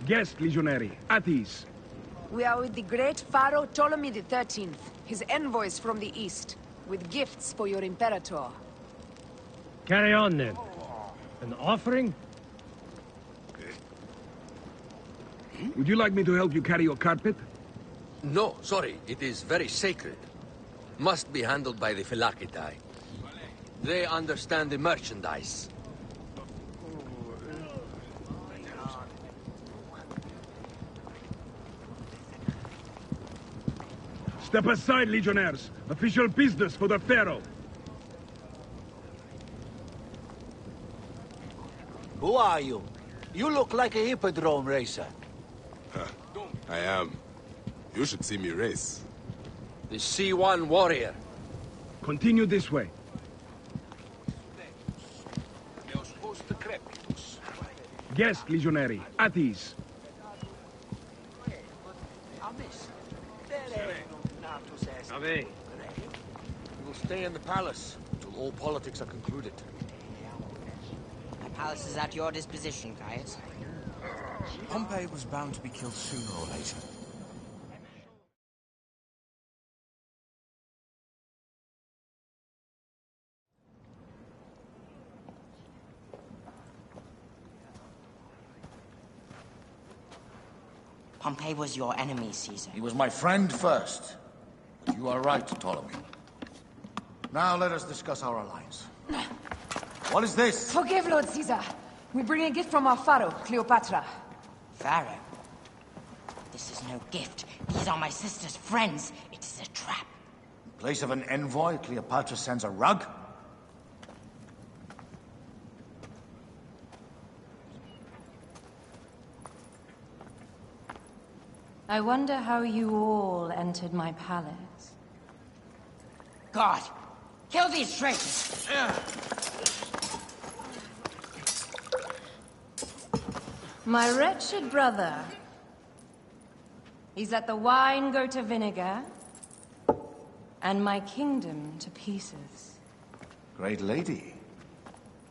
Guest, legionary, at ease. We are with the great Pharaoh Ptolemy XIII, his envoys from the east, with gifts for your Imperator. Carry on, then. An offering? Would you like me to help you carry your carpet? No, sorry. It is very sacred. Must be handled by the Phylakitai. They understand the merchandise. Step aside, legionnaires. Official business for the Pharaoh. Who are you? You look like a hippodrome racer. I am. You should see me race. The C1 warrior. Continue this way. Guest, legionary, at ease. We will stay in the palace until all politics are concluded. My palace is at your disposition, Caius. Pompey was bound to be killed sooner or later. Pompey was your enemy, Caesar. He was my friend first. But you are right, Ptolemy. Now let us discuss our alliance. What is this? Forgive, Lord Caesar. We bring a gift from our Pharaoh, Cleopatra. Pharaoh? This is no gift. These are my sister's friends. It is a trap. In place of an envoy, Cleopatra sends a rug? I wonder how you all entered my palace. God! Kill these traitors! My wretched brother. He's let the wine go to vinegar, and my kingdom to pieces. Great lady.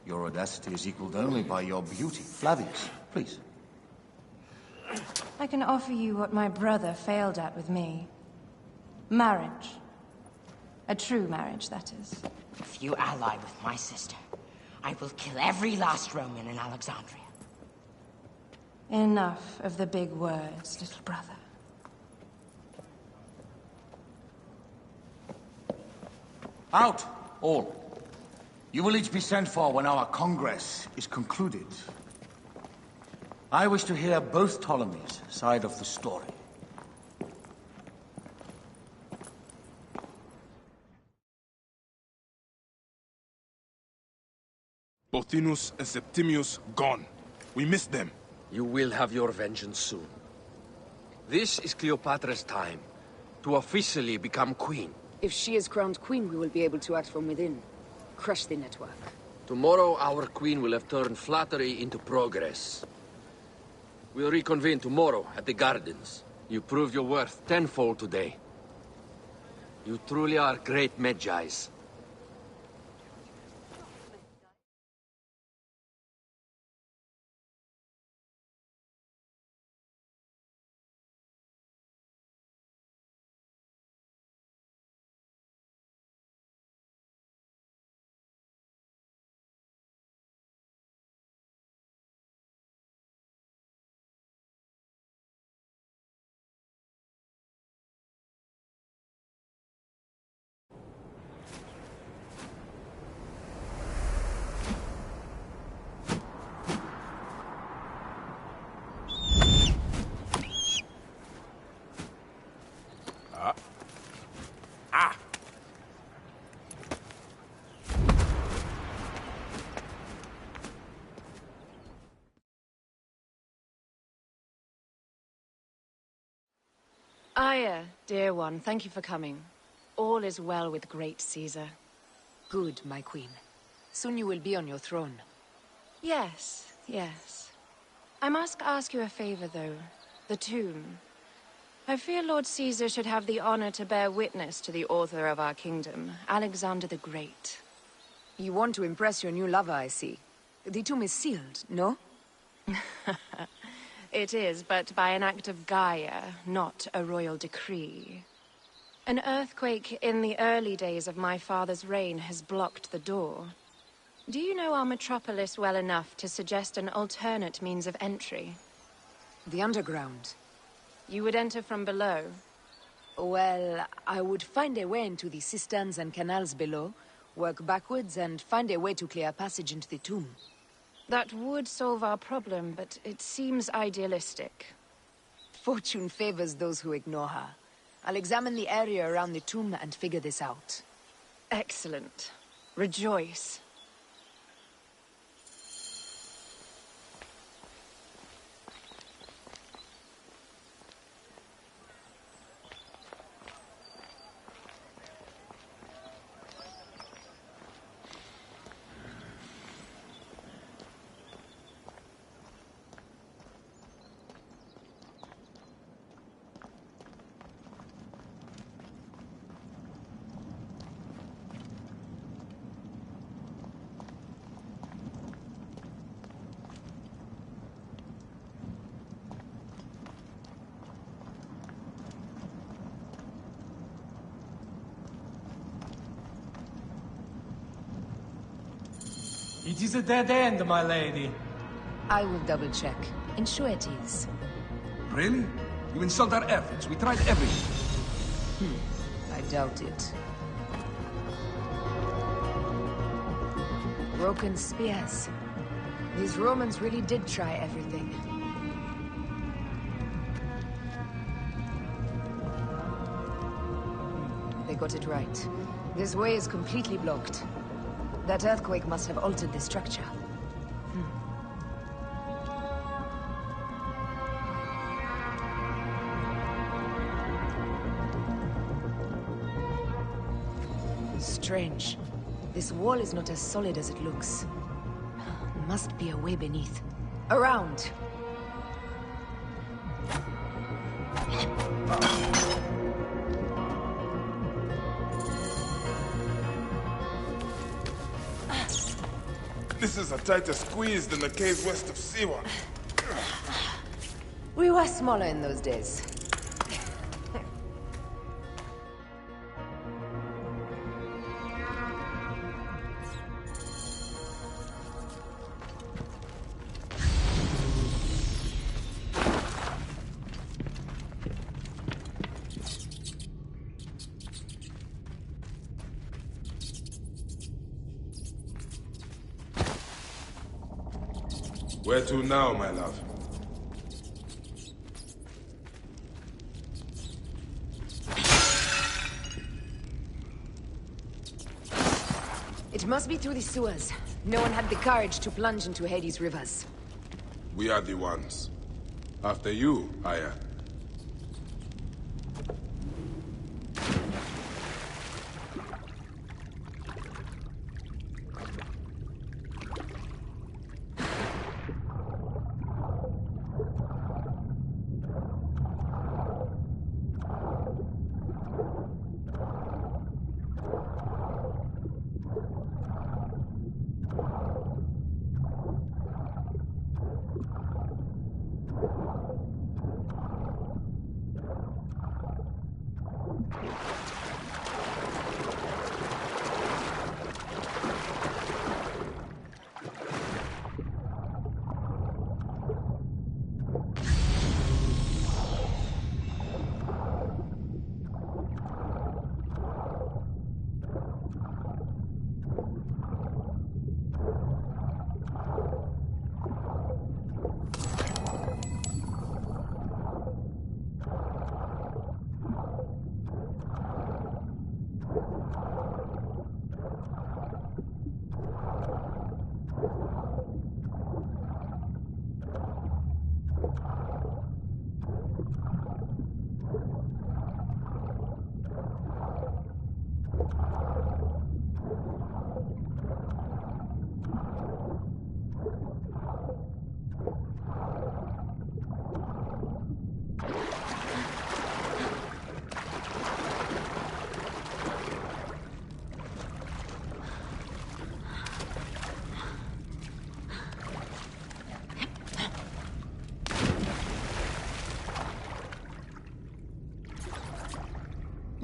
Your audacity is equaled only by your beauty. Flavius, please. I can offer you what my brother failed at with me. Marriage. A true marriage, that is. If you ally with my sister, I will kill every last Roman in Alexandria. Enough of the big words, little brother. Out, all. You will each be sent for when our Congress is concluded. I wish to hear both Ptolemy's side of the story. Pothinus and Septimius gone. We missed them. You will have your vengeance soon. This is Cleopatra's time to officially become queen. If she is crowned queen, we will be able to act from within. Crush the network. Tomorrow, our queen will have turned flattery into progress. We'll reconvene tomorrow at the gardens. You proved your worth tenfold today. You truly are great Magi's. Aya, dear one, thank you for coming. All is well with great Caesar. Good, my queen. Soon you will be on your throne. Yes, yes. I must ask you a favor, though. The tomb. I fear Lord Caesar should have the honor to bear witness to the author of our kingdom, Alexander the Great. You want to impress your new lover, I see. The tomb is sealed, no? It is, but by an act of Gaia, not a royal decree. An earthquake in the early days of my father's reign has blocked the door. Do you know our metropolis well enough to suggest an alternate means of entry? The underground. You would enter from below. Well, I would find a way into the cisterns and canals below, work backwards, and find a way to clear a passage into the tomb. That would solve our problem, but it seems idealistic. Fortune favors those who ignore her. I'll examine the area around the tomb and figure this out. Excellent. Rejoice. It is a dead end, my lady. I will double-check. Ensure it is. Really? You insult our efforts. We tried everything. I doubt it. Broken spears. These Romans really did try everything. They got it right. This way is completely blocked. That earthquake must have altered the structure. Strange. This wall is not as solid as it looks. Must be a way beneath. Around! This is a tighter squeeze than the cave west of Siwa. We were smaller in those days. Where to now, my love? It must be through the sewers. No one had the courage to plunge into Hades' rivers. We are the ones. After you, Aya.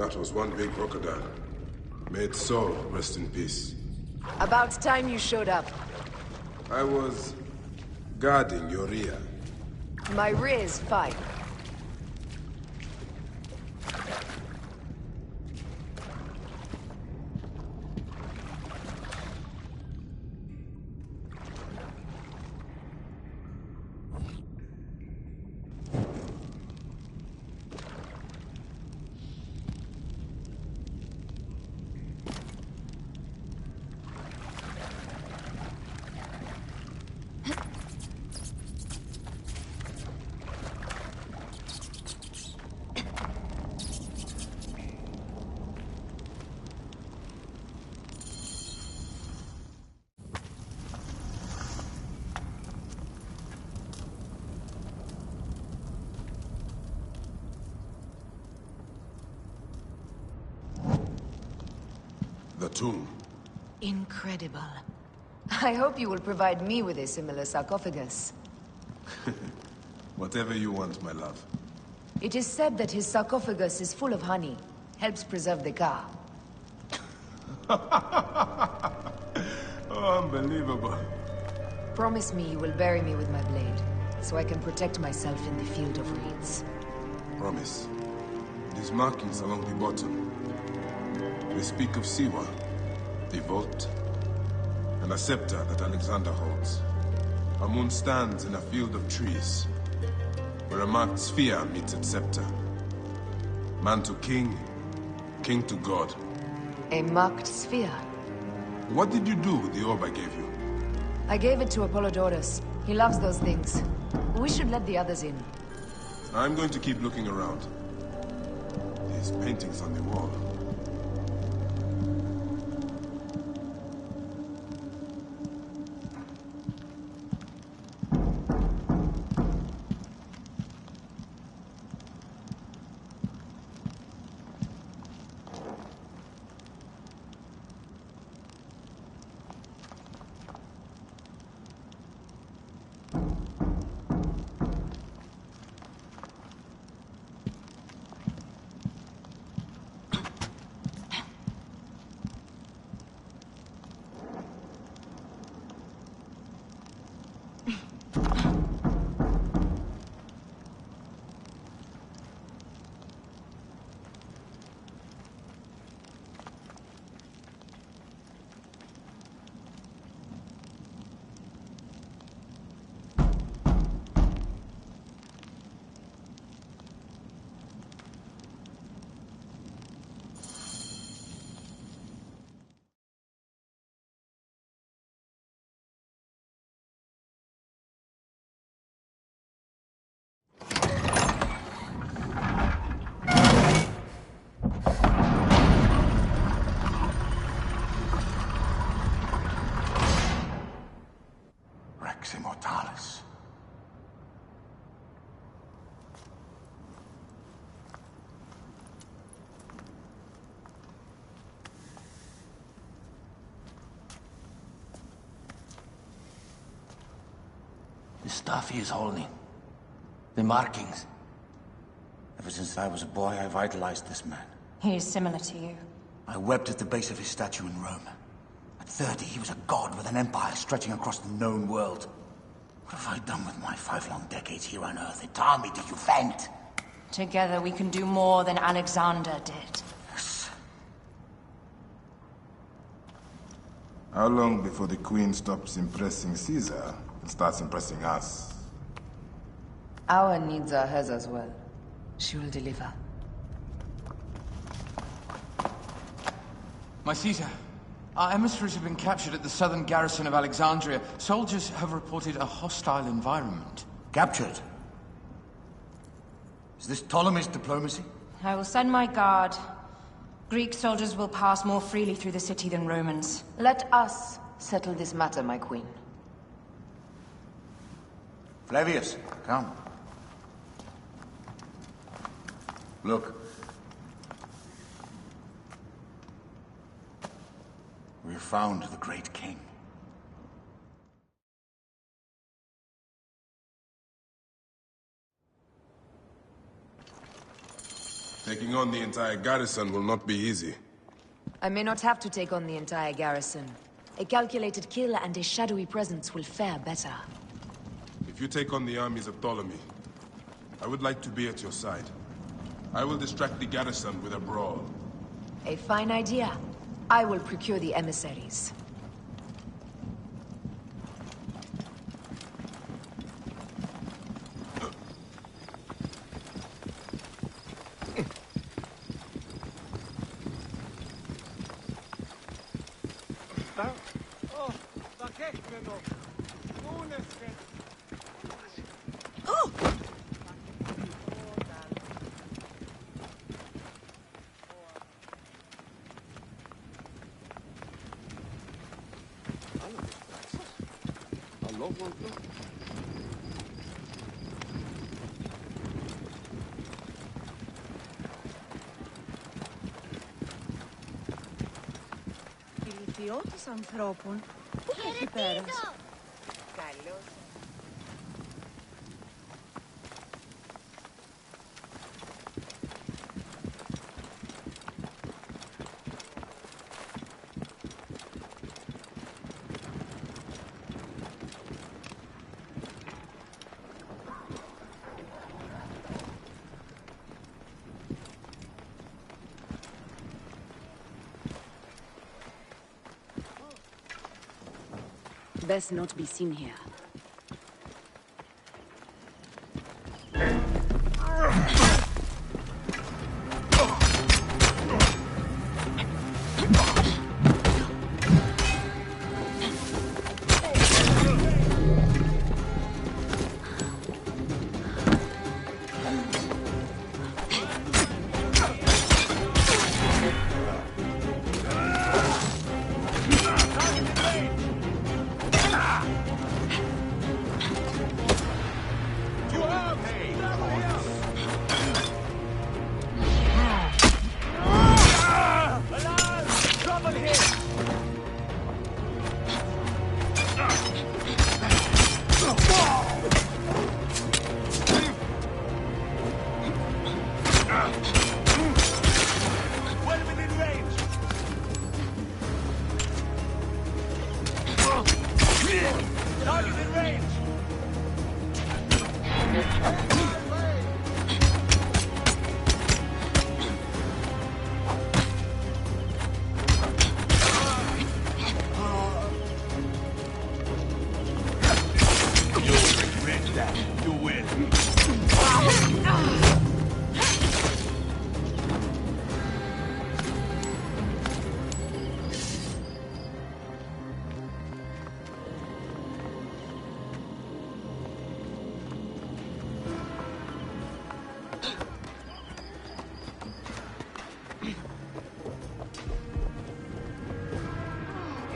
That was one big crocodile. May its soul rest in peace. About time you showed up. I was guarding your rear. My rear is fine. The tomb. Incredible. I hope you will provide me with a similar sarcophagus. Whatever you want, my love. It is said that his sarcophagus is full of honey. Helps preserve the car. Oh, unbelievable. Promise me you will bury me with my blade, so I can protect myself in the field of reeds. Promise. These markings along the bottom. They speak of Siwa, the vault, and a scepter that Alexander holds. A moon stands in a field of trees, where a marked sphere meets its scepter. Man to king, king to god. A marked sphere? What did you do with the orb I gave you? I gave it to Apollodorus. He loves those things. We should let the others in. I'm going to keep looking around. These paintings on the wall. Rex Immortalis. The stuff he is holding. The markings. Ever since I was a boy, I idolized this man. He is similar to you. I wept at the base of his statue in Rome. At 30, he was a god with an empire stretching across the known world. What have I done with my 5 long decades here on Earth? It taught me to defend. Together we can do more than Alexander did. Yes. How long before the Queen stops impressing Caesar and starts impressing us? Our needs are hers as well. She will deliver. My Caesar, our emissaries have been captured at the southern garrison of Alexandria. Soldiers have reported a hostile environment. Captured? Is this Ptolemy's diplomacy? I will send my guard. Greek soldiers will pass more freely through the city than Romans. Let us settle this matter, my queen. Flavius, come. Look. We found the great king. Taking on the entire garrison will not be easy. I may not have to take on the entire garrison. A calculated kill and a shadowy presence will fare better. If you take on the armies of Ptolemy, I would like to be at your side. I will distract the garrison with a brawl. A fine idea. I will procure the emissaries. Ηλικιώτης ανθρώπων. Πού έχει πέρας. Καλώς. Best not be seen here.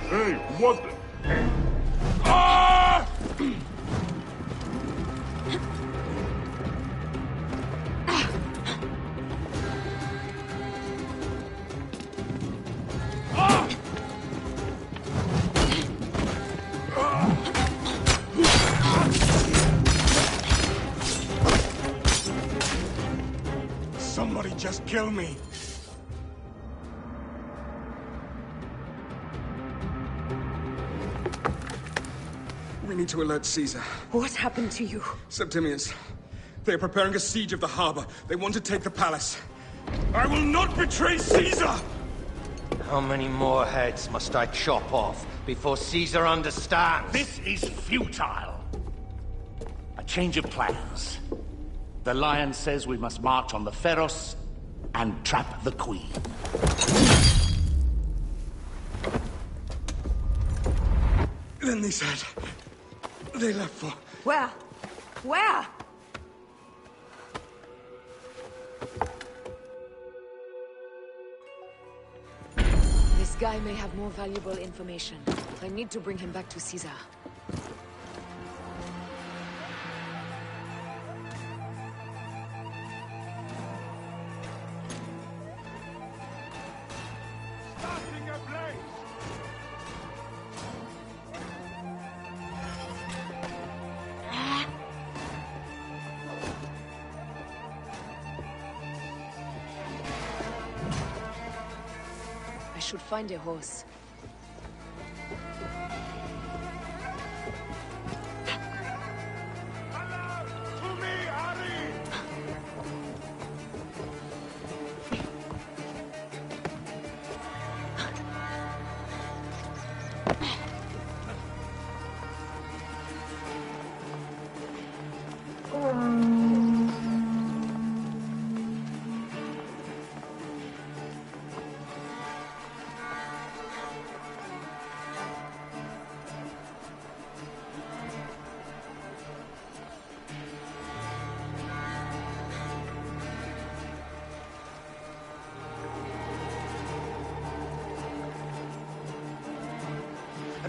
Hey, what the... Ah! Somebody just kill me. We need to alert Caesar. What happened to you? Septimius. They are preparing a siege of the harbor. They want to take the palace. I will not betray Caesar! How many more heads must I chop off before Caesar understands? This is futile. A change of plans. The Lion says we must march on the Pharos and trap the Queen. Then they said... they left for... Where? Where? This guy may have more valuable information. I need to bring him back to Caesar. should find a horse.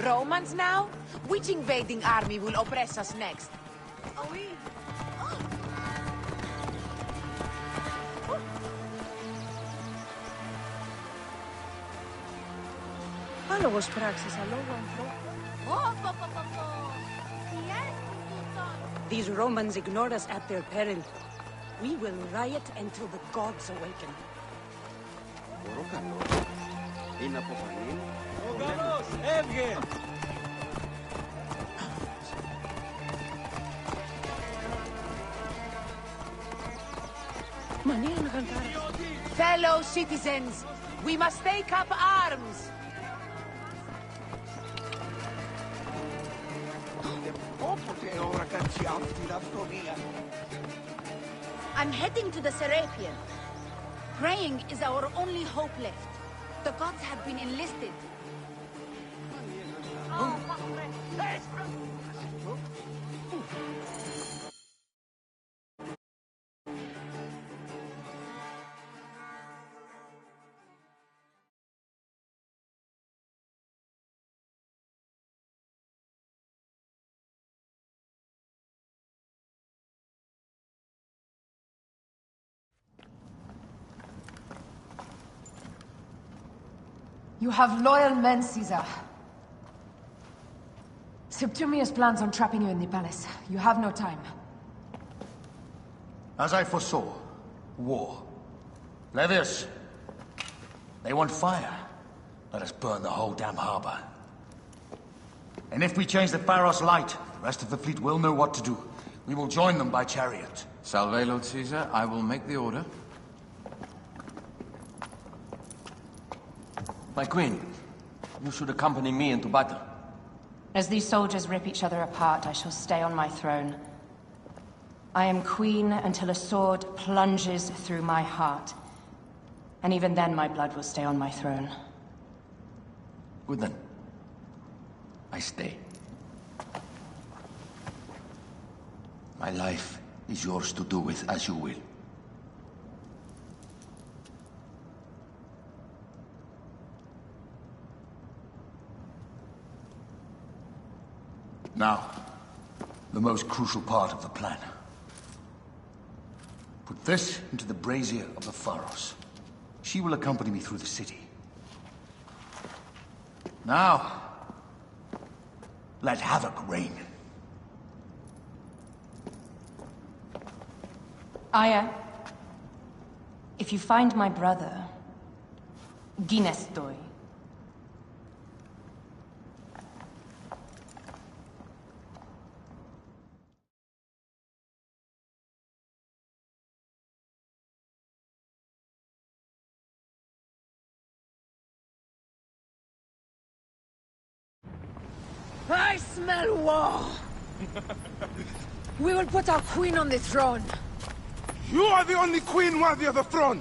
Romans now? Which invading army will oppress us next? Άλογος πράξεις, αλόγου ανθρώπου. These Romans ignore us at their peril. We will riot until the gods awaken. Είναι αποφανή. Ο γαμός, έβγε! Fellow citizens, we must take up arms! I'm heading to the Serapion. Praying is our only hope left. The gods have been enlisted. You have loyal men, Caesar. Septimius plans on trapping you in the palace. You have no time. As I foresaw, war. Levius, they want fire. Let us burn the whole damn harbor. And if we change the Pharos light, the rest of the fleet will know what to do. We will join them by chariot. Salve, Lord Caesar. I will make the order. My queen, you should accompany me into battle. As these soldiers rip each other apart, I shall stay on my throne. I am queen until a sword plunges through my heart. And even then my blood will stay on my throne. Good then. I stay. My life is yours to do with as you will. Now, the most crucial part of the plan. Put this into the brazier of the Pharos. She will accompany me through the city. Now, let havoc reign. Aya, if you find my brother, Ginestoi. I smell war! We will put our queen on the throne. You are the only queen worthy of the throne!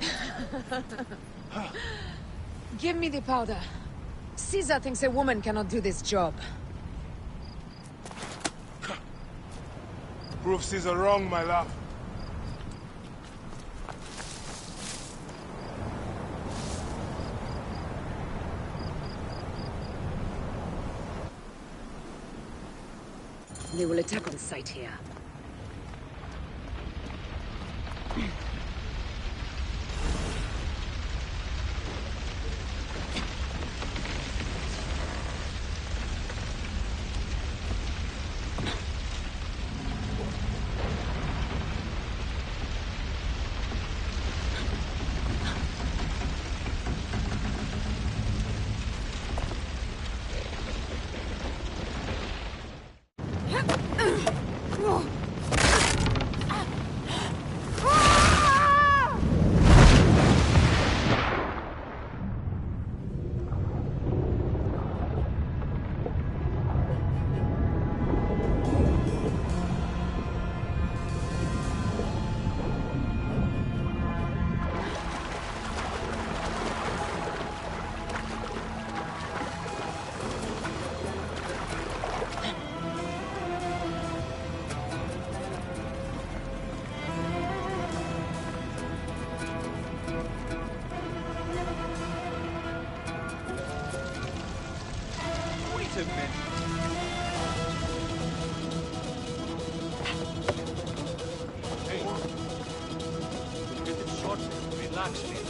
Give me the powder. Caesar thinks a woman cannot do this job. Prove Caesar wrong, my love. They will attack on sight here. marksman.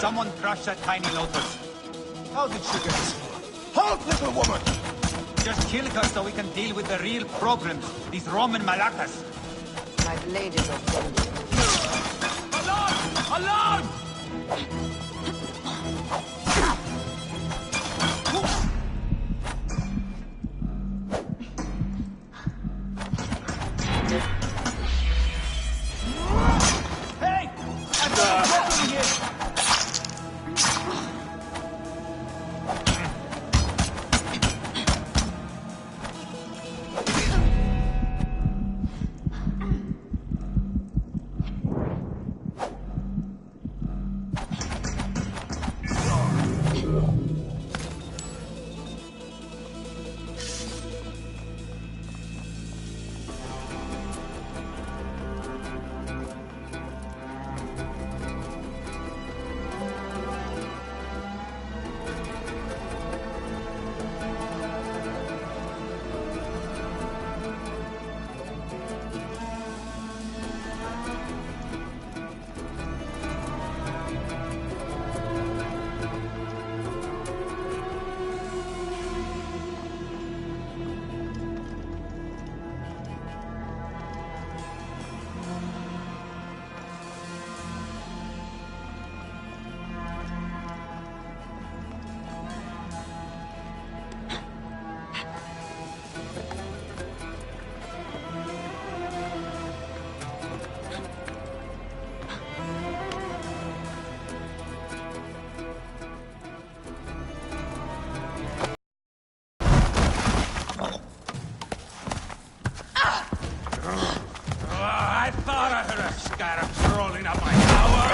Someone crushed that tiny lotus. How did she get this far? Halt, little woman! Just kill her so we can deal with the real problems. These Roman malacas. My blade is offended. Alarm! Alarm! Hey! I've got a problem here! I thought I heard a scarab crawling up my tower.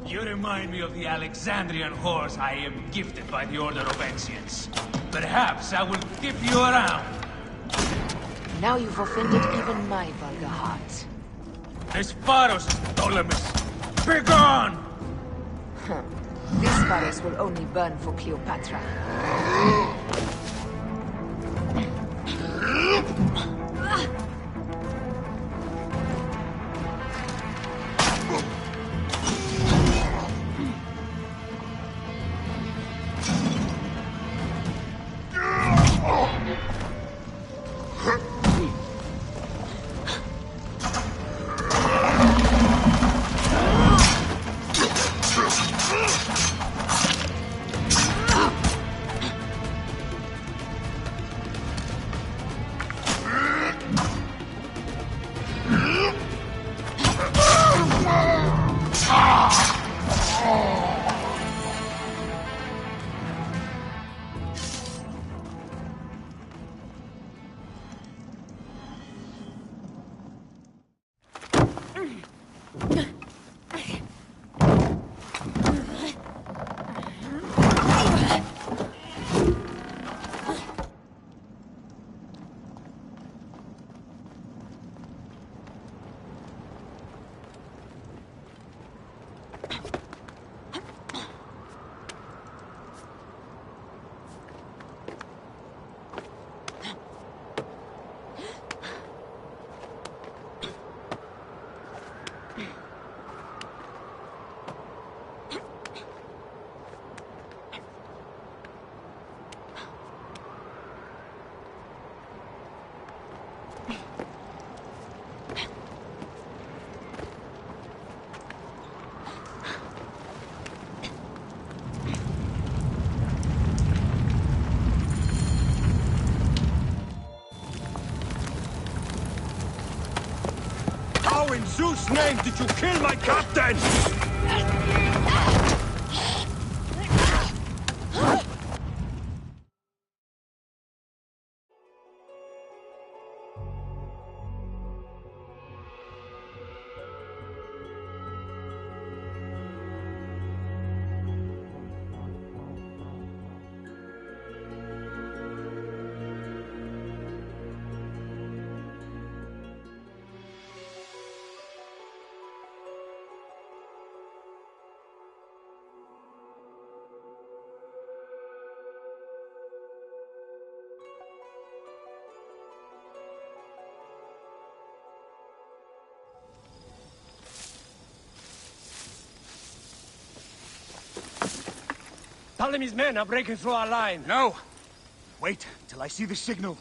You remind me of the Alexandrian horse I am gifted by the Order of Ancients. Perhaps I will tip you around. Now you've offended even my vulgar heart. Disparos, Ptolemus! Begone! This Pharos will only burn for Cleopatra. How in Zeus' name did you kill my captain? Ptolemy's men are breaking through our line. No! Wait till I see the signal.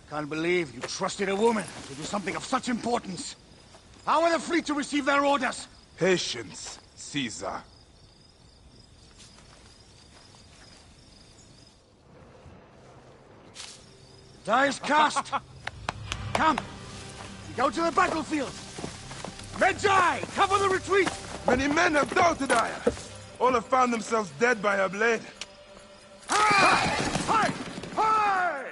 Can't believe you trusted a woman to do something of such importance. How are the fleet to receive their orders? Patience, Caesar. Die is cast! Come! We go to the battlefield! Medjay! Cover the retreat! Many men have doubted Aya. All have found themselves dead by her blade. Hi! Hi! Hi!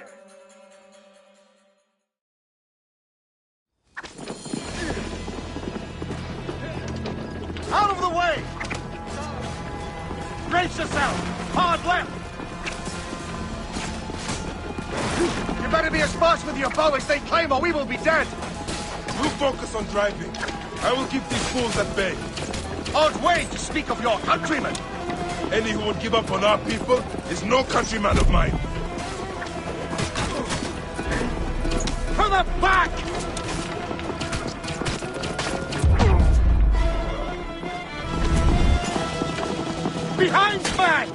Out of the way! Brace yourself! Hard left! You better be as fast with your bow as they claim or we will be dead! You focus on driving. I will keep these fools at bay. Odd way to speak of your countrymen! Any who would give up on our people is no countryman of mine. To the back! Behind man!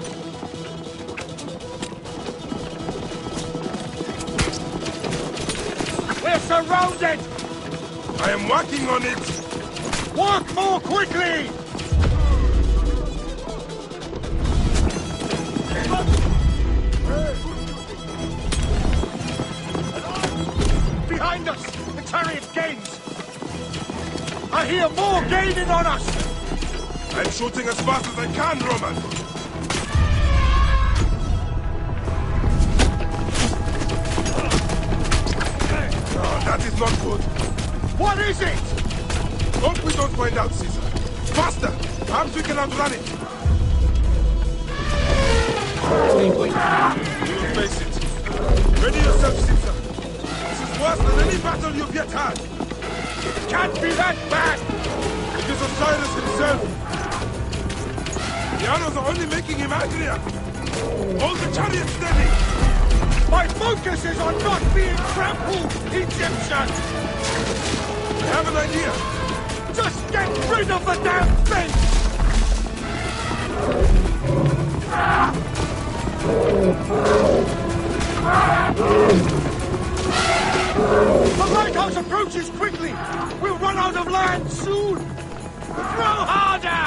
We're surrounded! I am working on it! Work more quickly! Behind us! The chariot gains! I hear more gaining on us! I'm shooting as fast as I can, Roman! Oh, that is not good. What is it? Hope we don't find out, Caesar. Faster! Perhaps we can outrun it. We will face it. Ready yourself, Caesar. This is worse than any battle you've yet had. It can't be that bad! It is Osiris himself. The arrows are only making him angrier. Hold the chariot steady. My focus is on not being trampled, Egyptian! I have an idea. Just get rid of the damn thing! The lighthouse approaches quickly! We'll run out of land soon! Throw harder!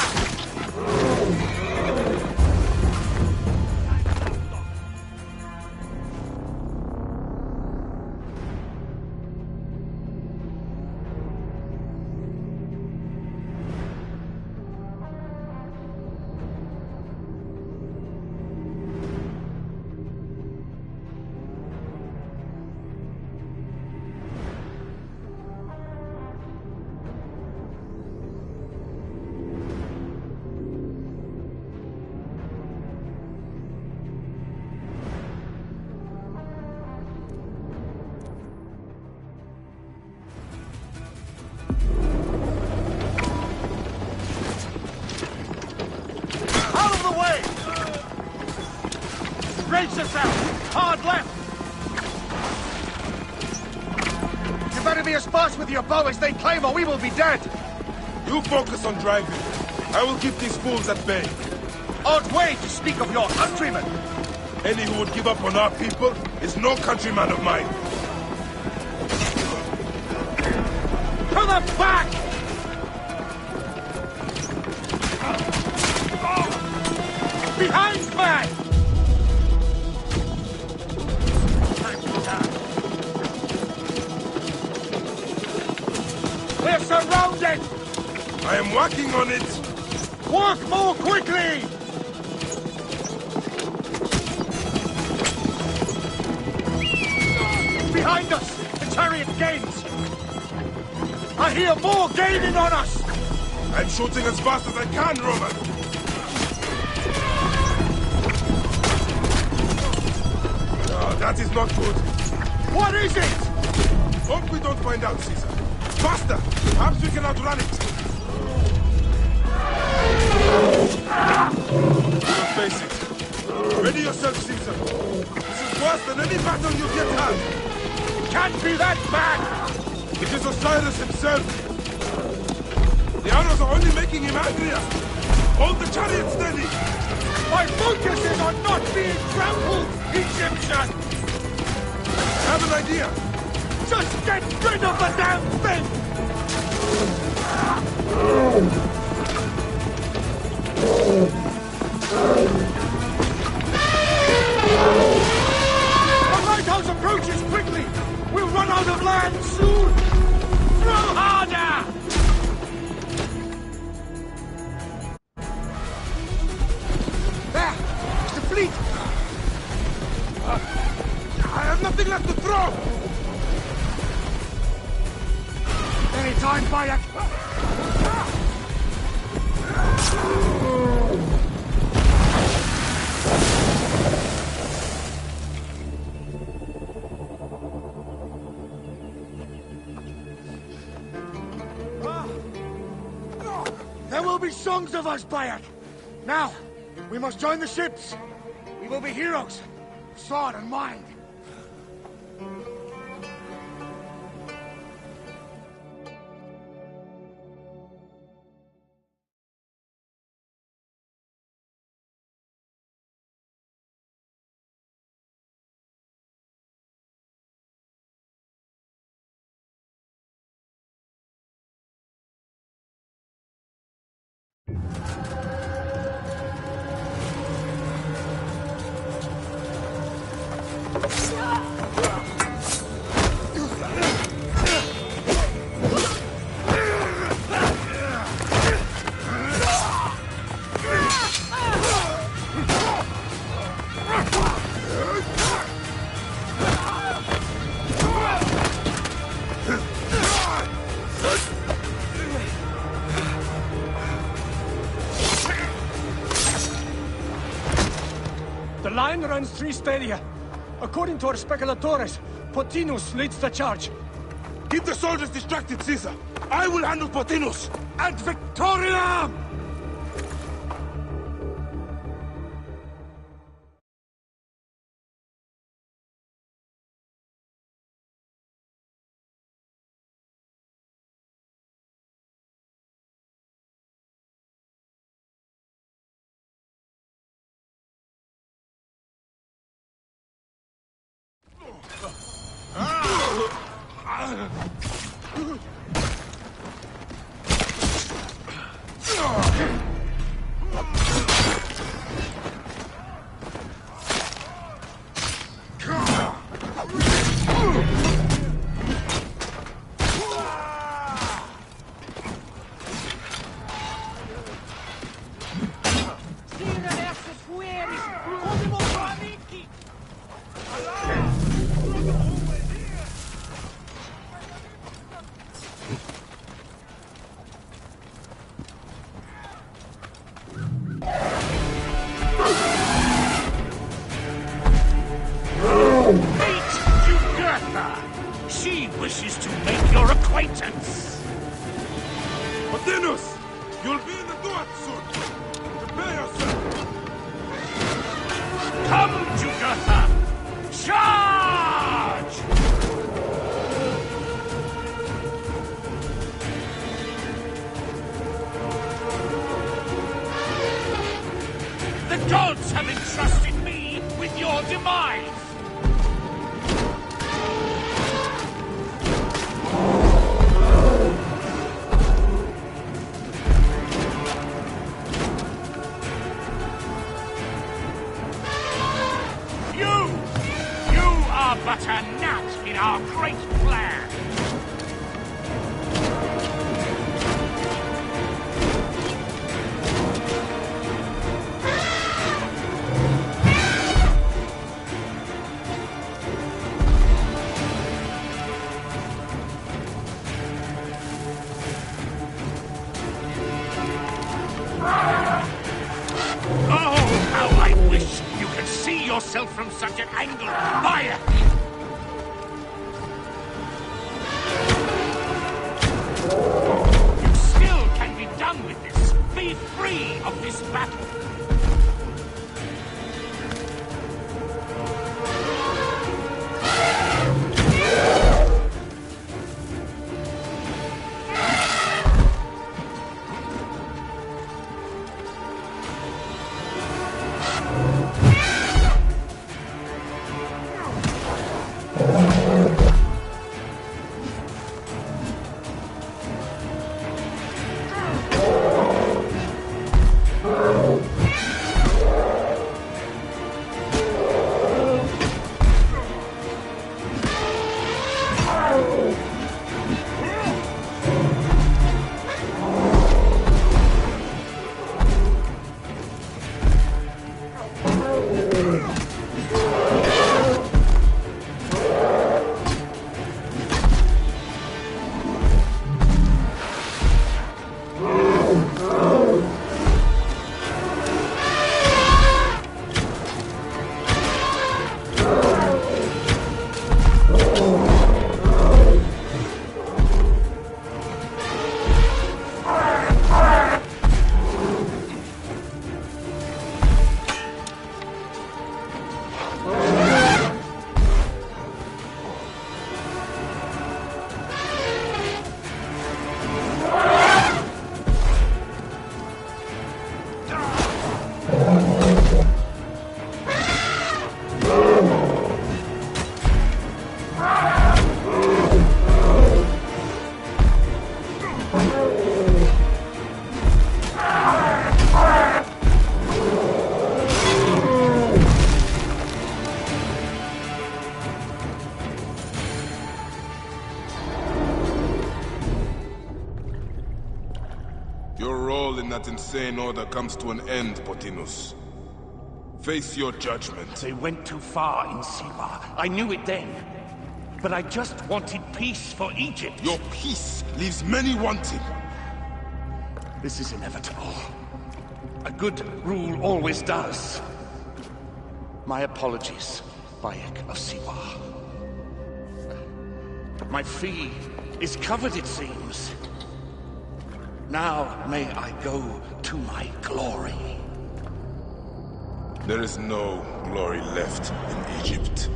Brace yourself! Hard left! You better be as fast with your bow as they claim or we will be dead! You focus on driving. I will keep these fools at bay. Odd way to speak of your countrymen! Any who would give up on our people is no countryman of mine. To the back! Behind me! We're surrounded! I am working on it! Work more quickly! Behind us! The chariot gains! I hear more gaining on us! I'm shooting as fast as I can, Roman! No, that is not good. What is it? Hope we don't find out, Caesar. Faster! Perhaps we can outrun it! Let's face it. Ready yourself, Caesar. This is worse than any battle you've yet had. Can't be that bad! It is Osiris himself. The arrows are only making him angrier. Hold the chariot steady. My focus is on not being trampled, Egyptian! I have an idea. Just get rid of the damn thing! The lighthouse approaches quickly! We'll run out of land soon! Throw harder! There! It's the fleet! I have nothing left to throw! Anytime, Bayek! There will be songs of us, Bayek! Now, we must join the ships! We will be heroes! Sword and mind! The line runs 3 stadia. According to our speculatores, Pothinus leads the charge. Keep the soldiers distracted, Caesar. I will handle Pothinus. And Victoria! She wishes to make your acquaintance. Pothinus! You'll be in the Duat soon. Prepare yourself. Come, Jugurtha! Charge! The gods have entrusted me with your demise! are but a gnat in our great plan. Yourself from such an angle. Fire! You still can be done with this. Be free of this battle. That insane order comes to an end, Potinus. Face your judgment. They went too far in Siwa. I knew it then. But I just wanted peace for Egypt. Your peace leaves many wanting. This is inevitable. A good rule always does. My apologies, Bayek of Siwa. My fee is covered, it seems. Now may I go to my glory. There is no glory left in Egypt.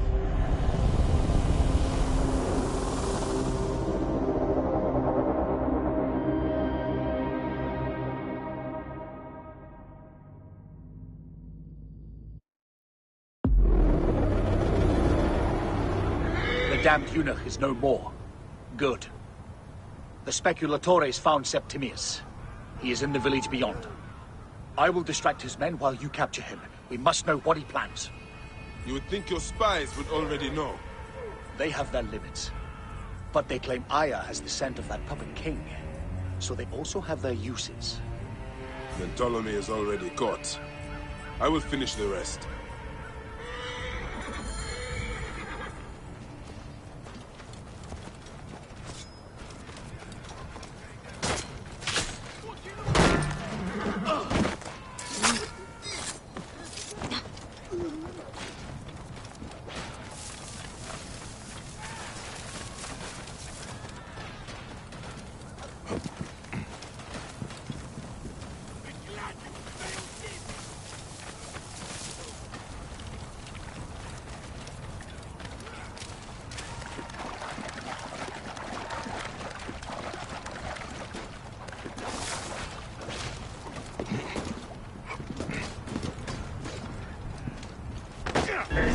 The damned eunuch is no more. Good. The Speculatores found Septimius. He is in the village beyond. I will distract his men while you capture him. We must know what he plans. You would think your spies would already know. They have their limits. But they claim Aya has the scent of that puppet king. So they also have their uses. Then Ptolemy is already caught. I will finish the rest.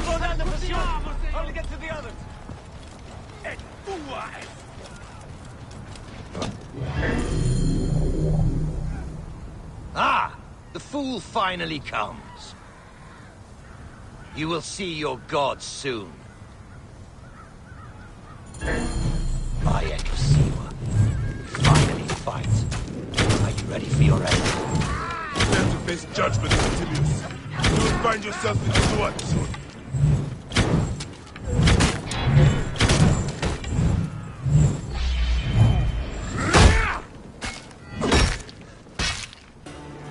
Slow down the pursuit! Only get to the others! Ah! The fool finally comes. You will see your gods soon. Bayek of Siwa. Finally fight. Are you ready for your end? Prepare to face judgment, Septimius. You will find yourself in the sword soon.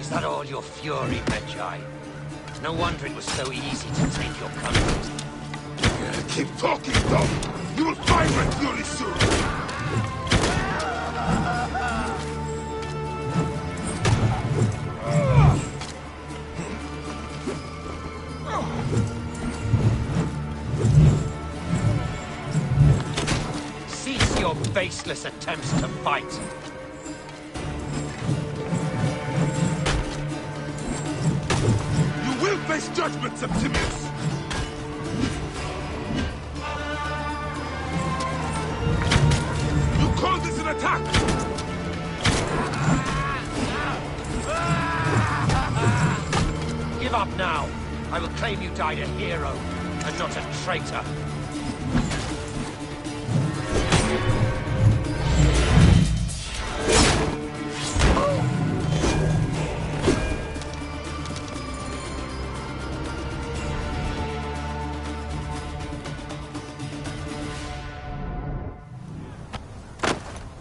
Is that all your fury, Medjay? No wonder it was so easy to take your country. Keep talking, Dom. You will find my fury soon. Cease your baseless attempts to fight. You will face judgment, Septimius. You call this an attack? Give up now. I will claim you died a hero, and not a traitor.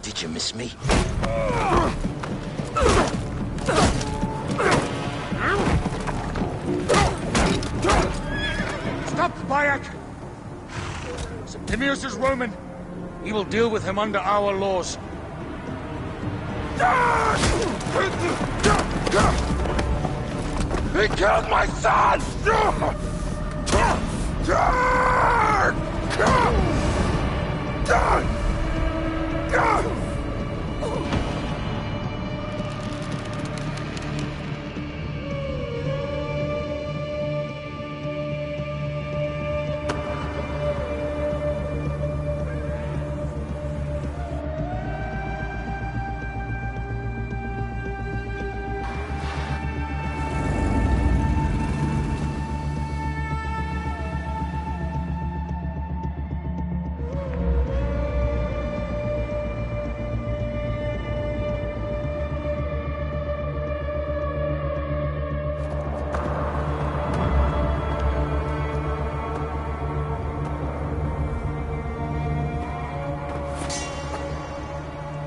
Did you miss me? Stop, Bayek! Septimius is Roman. We will deal with him under our laws. He killed my son!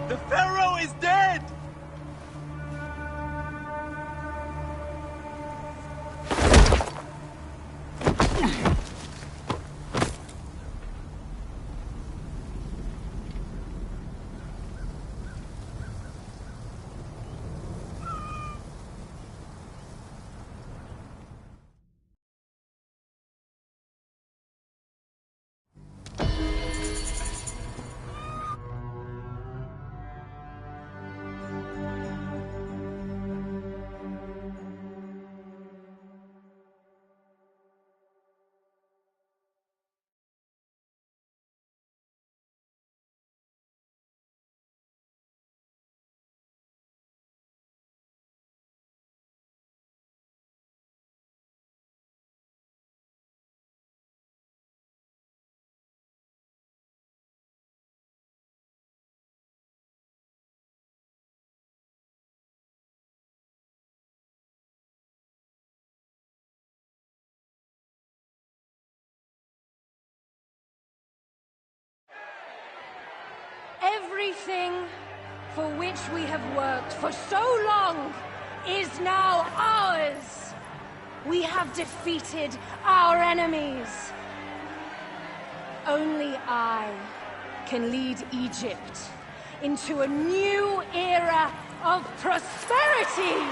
The Pharaoh is dead! Everything for which we have worked for so long is now ours. We have defeated our enemies. Only I can lead Egypt into a new era of prosperity.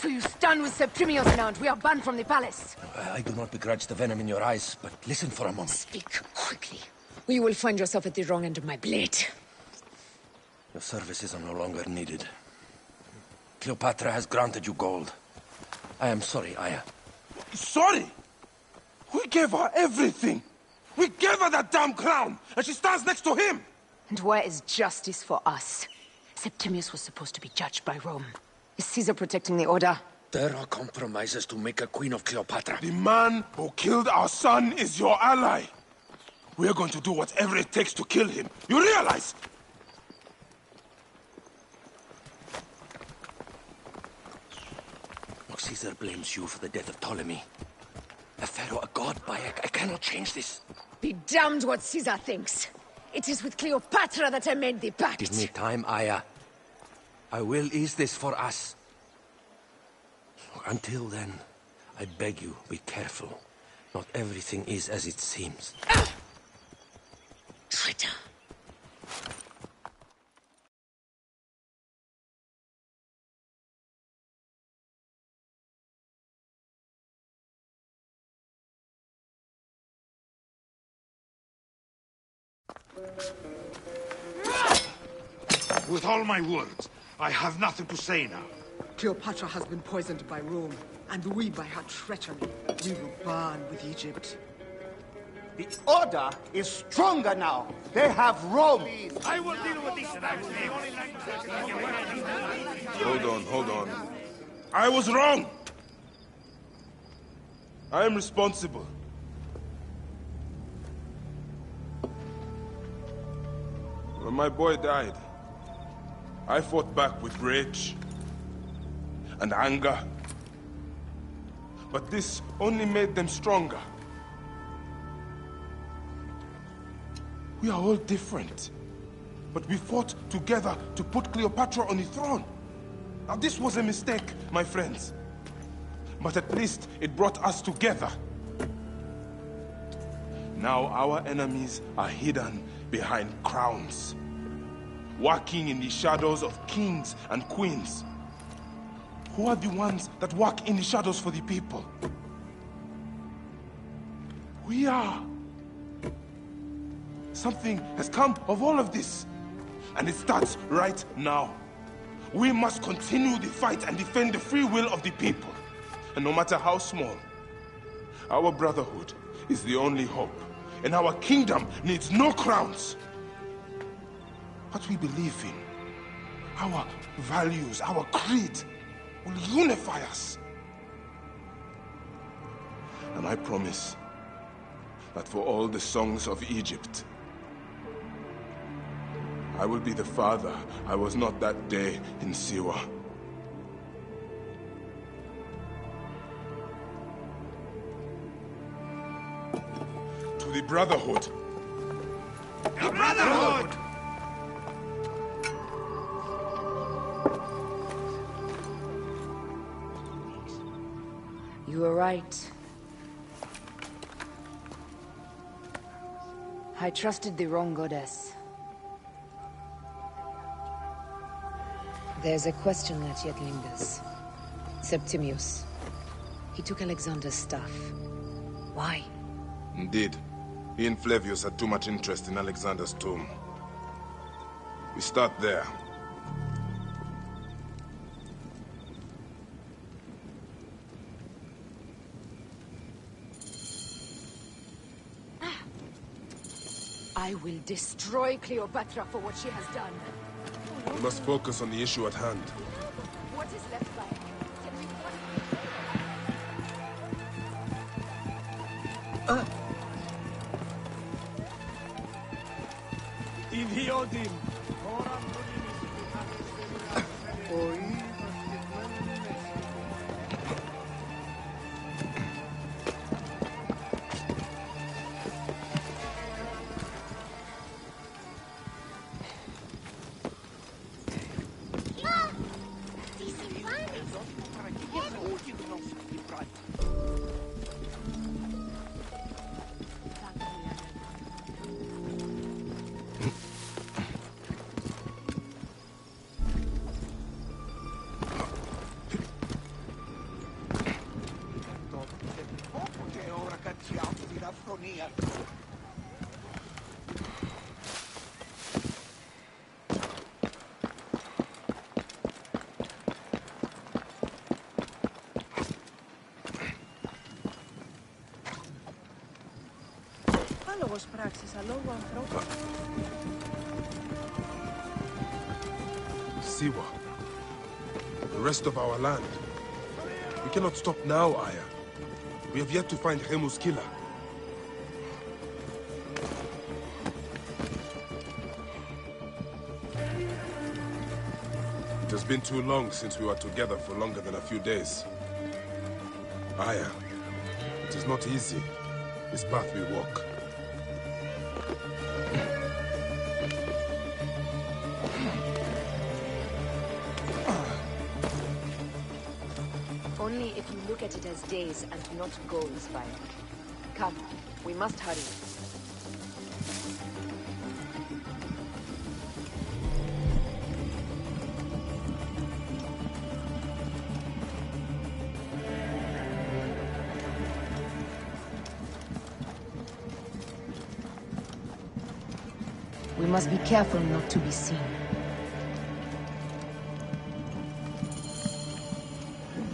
So you stand with Septimius now, and we are banned from the palace. I do not begrudge the venom in your eyes, but listen for a moment. Speak quickly. Or you will find yourself at the wrong end of my blade. Your services are no longer needed. Cleopatra has granted you gold. I am sorry, Aya. Sorry? We gave her everything. We gave her that damn crown, and she stands next to him. And where is justice for us? Septimius was supposed to be judged by Rome. Is Caesar protecting the Order? There are compromises to make a queen of Cleopatra. The man who killed our son is your ally. We're going to do whatever it takes to kill him. You realize? Look, Caesar blames you for the death of Ptolemy. A pharaoh, a god, Bayek. I cannot change this. Be damned what Caesar thinks. It is with Cleopatra that I made the pact. Give me time, Aya. I will ease this for us. Look, until then, I beg you, be careful. Not everything is as it seems. Traitor. With all my words, I have nothing to say now. Cleopatra has been poisoned by Rome, and we by her treachery. We will burn with Egypt. The Order is stronger now. They have Rome. I will deal with this. Hold on. I was wrong. I am responsible. When my boy died, I fought back with rage and anger. But this only made them stronger. We are all different. But we fought together to put Cleopatra on the throne. Now this was a mistake, my friends. But at least it brought us together. Now our enemies are hidden behind crowns, working in the shadows of kings and queens. Who are the ones that work in the shadows for the people? We are. Something has come of all of this, and it starts right now. We must continue the fight and defend the free will of the people. And no matter how small, our brotherhood is the only hope, and our kingdom needs no crowns. What we believe in, our values, our creed, will unify us. And I promise that for all the songs of Egypt, I will be the father I was not that day in Siwa. To the Brotherhood. The Brotherhood! You were right. I trusted the wrong goddess. There's a question that yet lingers. Septimius. He took Alexander's staff. Why? Indeed. He and Flavius had too much interest in Alexander's tomb. We start there. I will destroy Cleopatra for what she has done. We must focus on the issue at hand. What is left by? Idiotim! Siwa. The rest of our land. We cannot stop now, Aya. We have yet to find Remu's killer. It has been too long since we were together for longer than a few days. Aya, it is not easy, this path we walk. Only if you look at it as days and not goals, Bayek. Come, we must hurry. We must be careful not to be seen.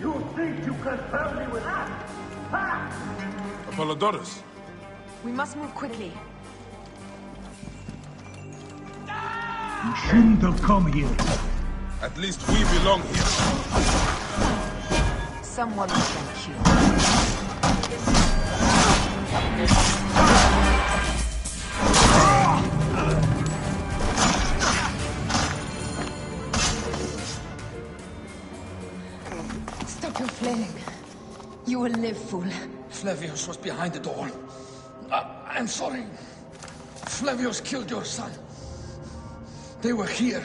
You think you can tell me with that? Apollodorus! We must move quickly. You shouldn't have come here. At least we belong here. Someone we can kill. Stop your flailing. You will live, fool. Flavius was behind the door. I'm sorry. Flavius killed your son. They were here.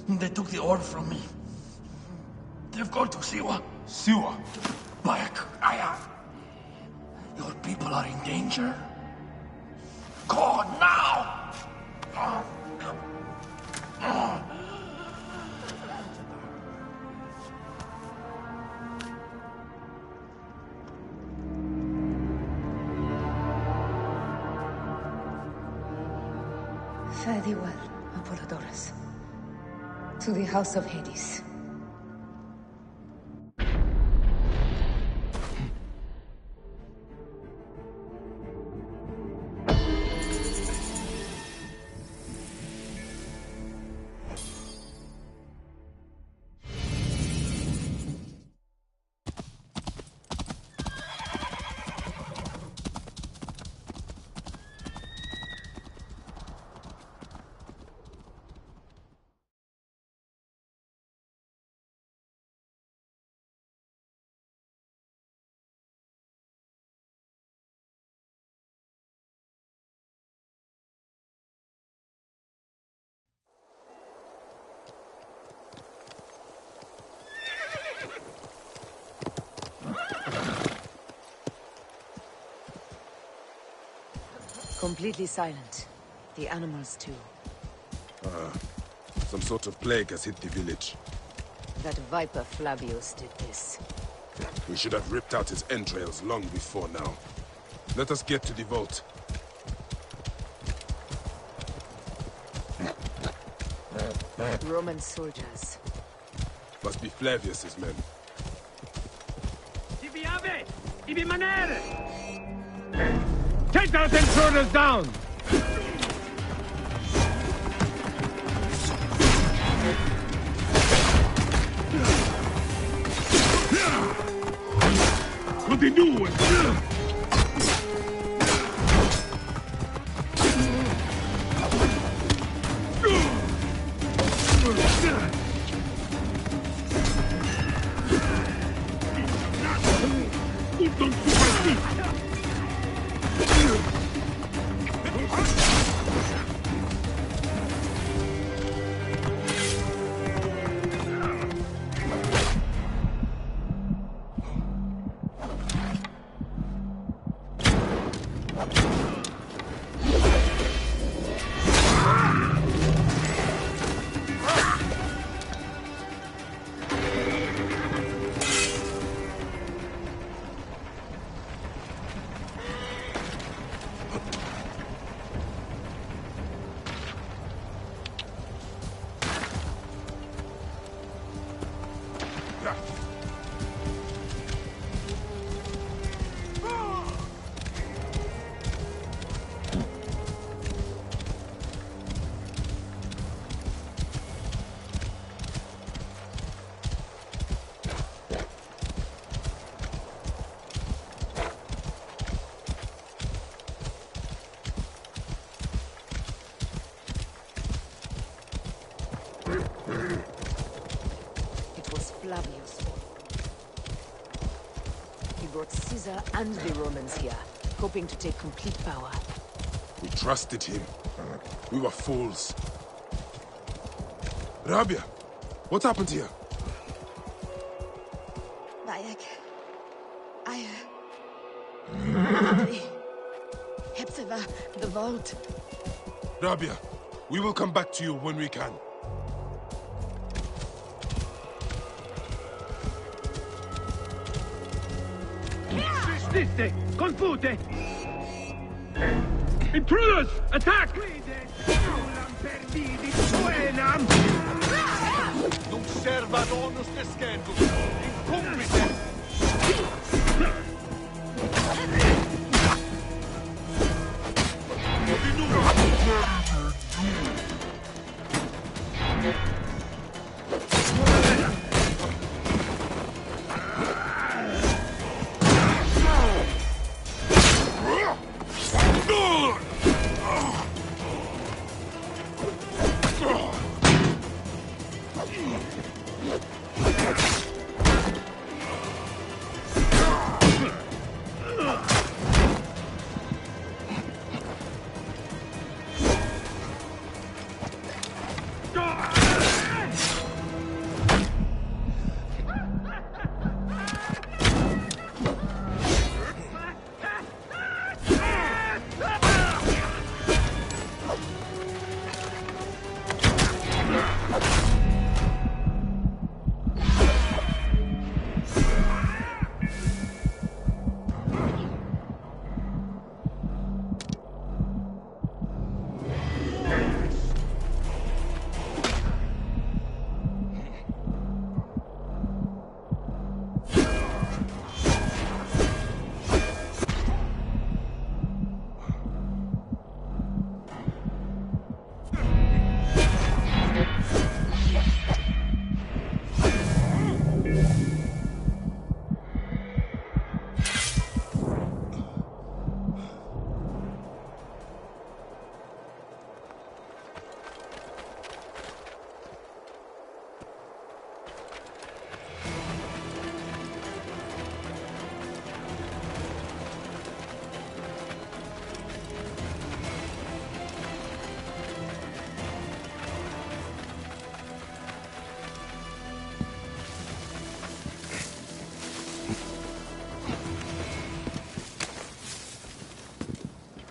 They took the orb from me. They've gone to Siwa. Siwa? Bayek, Aya. Your people are in danger. Go now! Fare thee well, Apollodorus. To the House of Hades. Completely silent. The animals too. Some sort of plague has hit the village. That viper Flavius did this. We should have ripped out his entrails long before now. Let us get to the vault. Roman soldiers. Must be Flavius's men. Take those intruders down! Continue! It was Flavius. He brought Caesar and the Romans here, hoping to take complete power. We trusted him. We were fools. Rabia, what happened here? Bayek. Hepzibah, the vault. Rabia, we will come back to you when we can. Resiste! Confute! Intruders! Attack! Nunc servat onus descendum. Incumbrite!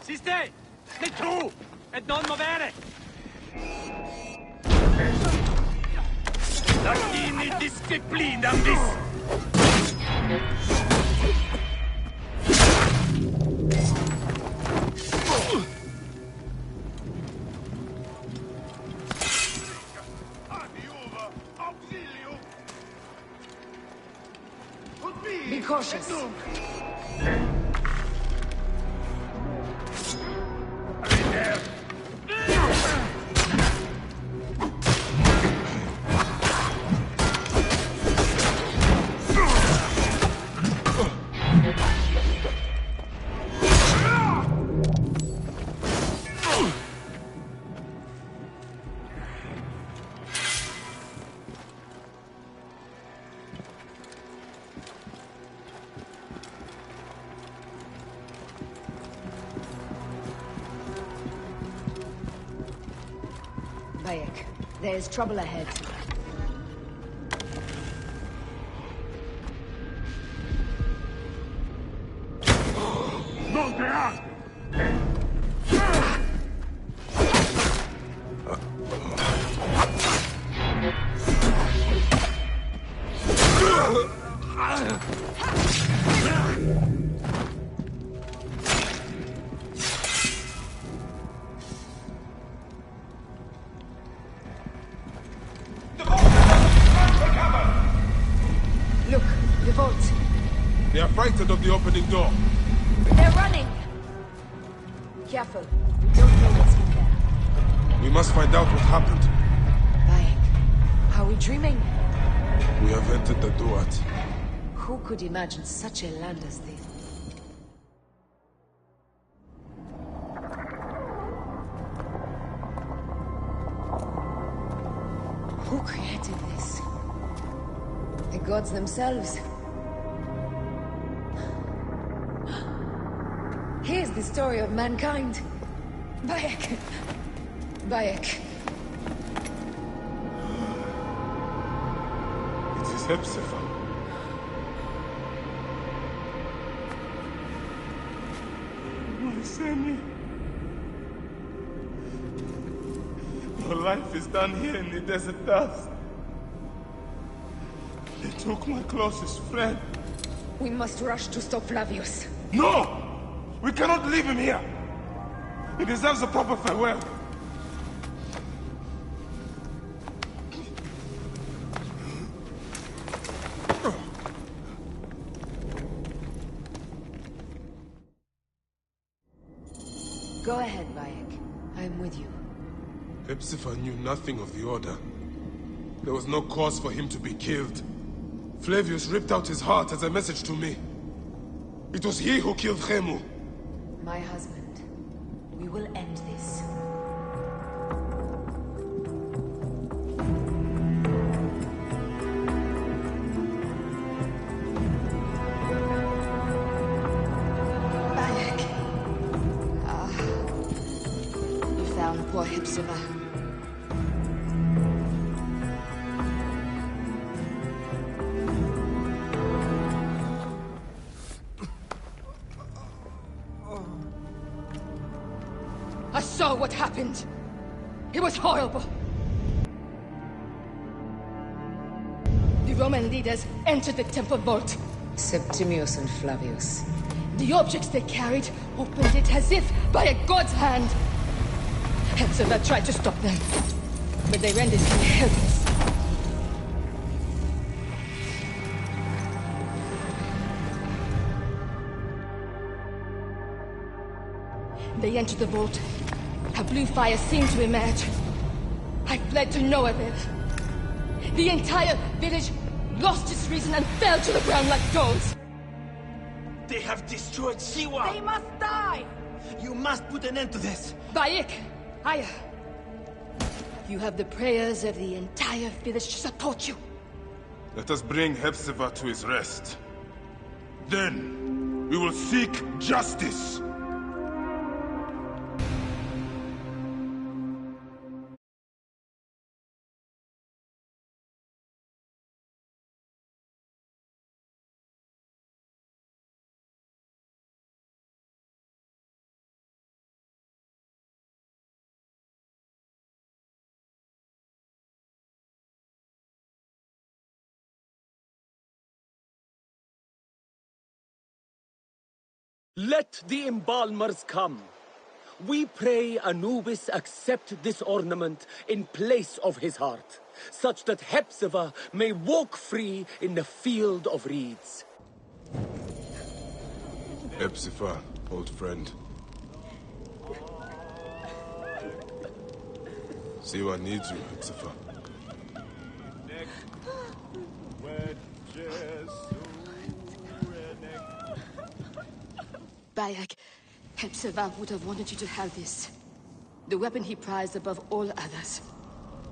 Siste! Stai giù! E non muovere! Lasciami disciplina, miss! Be cautious. Bayek, there is trouble ahead. Look, the vault. They are frightened of the opening door. They're running! Careful. We don't know what's in there. We must find out what happened. Bayek, are we dreaming? We have entered the Duat. Who could imagine such a land as this? Who created this? The gods themselves. Here's the story of mankind. Bayek. Bayek. It is Hepzibah. My Sammy. Your life is done here in the desert dust. They took my closest friend. We must rush to stop Flavius. No! We cannot leave him here! He deserves a proper farewell. Go ahead, Bayek. I'm with you. Hepzibah knew nothing of the Order. There was no cause for him to be killed. Flavius ripped out his heart as a message to me. It was he who killed Khemu. My husband. We will end this. Bayek. You found poor Hepzibah. I saw what happened. It was horrible. The Roman leaders entered the temple vault. Septimius and Flavius. The objects they carried opened it as if by a god's hand. Hepzibah tried to stop them, but they rendered him helpless. They entered the vault. A blue fire seemed to emerge. I fled to no avail. The entire village lost its reason and fell to the ground like stones. They have destroyed Siwa! They must die! You must put an end to this! Bayek! Aya! You have the prayers of the entire village to support you. Let us bring Hepzibah to his rest. Then, we will seek justice! Let the embalmers come. We pray Anubis accept this ornament in place of his heart, such that Hepzibah may walk free in the field of reeds. Hepzibah, old friend. Siwa needs you, Hepzibah. Bayek, Hepzibah would have wanted you to have this. The weapon he prized above all others.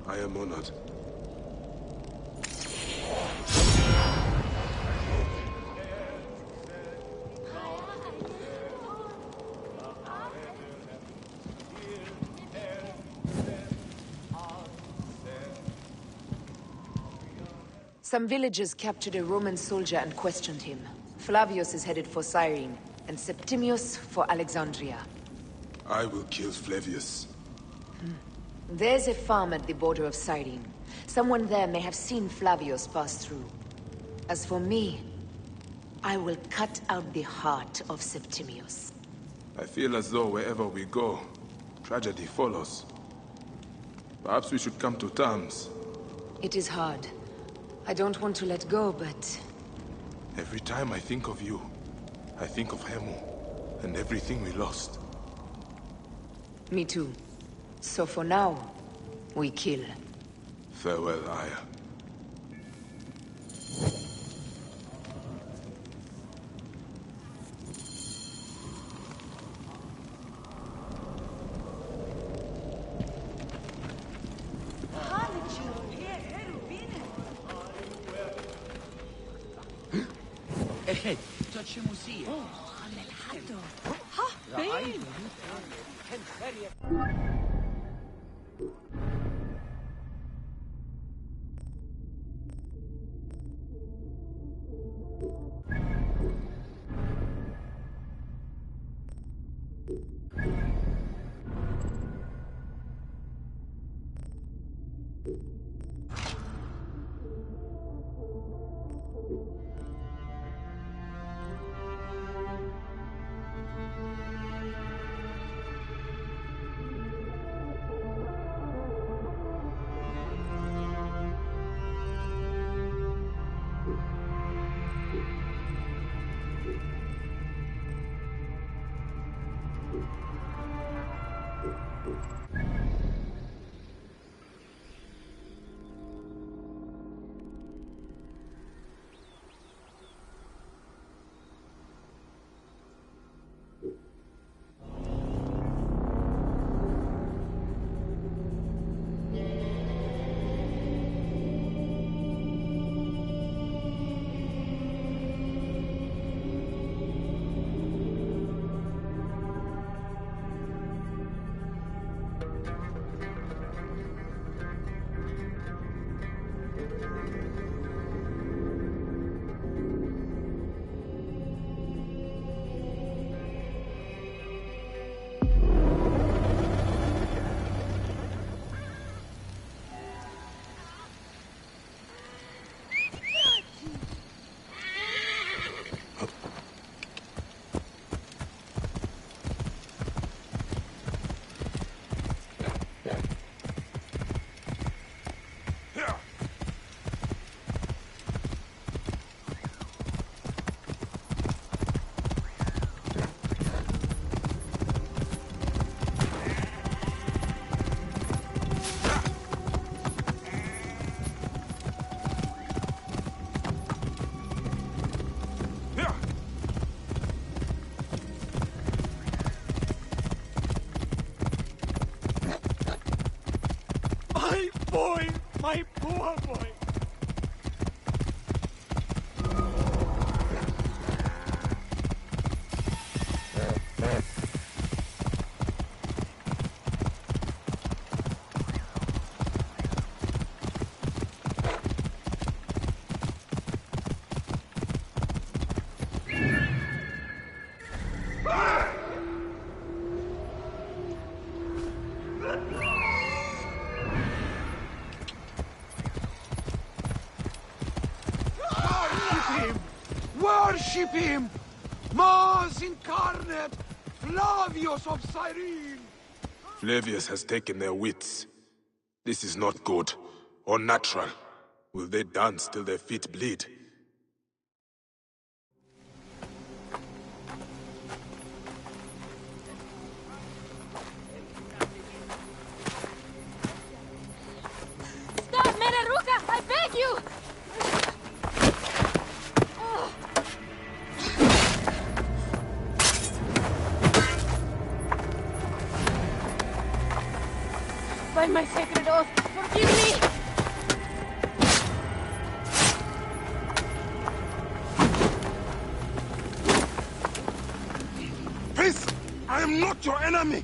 I am honored. Some villagers captured a Roman soldier and questioned him. Flavius is headed for Cyrene, and Septimius for Alexandria. I will kill Flavius. There's a farm at the border of Cyrene. Someone there may have seen Flavius pass through. As for me, I will cut out the heart of Septimius. I feel as though wherever we go, tragedy follows. Perhaps we should come to terms. It is hard. I don't want to let go, but... Every time I think of you, I think of Khemu, and everything we lost. Me too. So for now, we kill. Farewell, Aya. head. Touchimusia. Boy! My poor boy! Worship him! Mars incarnate! Flavius of Cyrene! Flavius has taken their wits. This is not good, or natural. Will they dance till their feet bleed? Stop, Meneruka! I beg you! By my sacred oath, forgive me! Peace! I am not your enemy!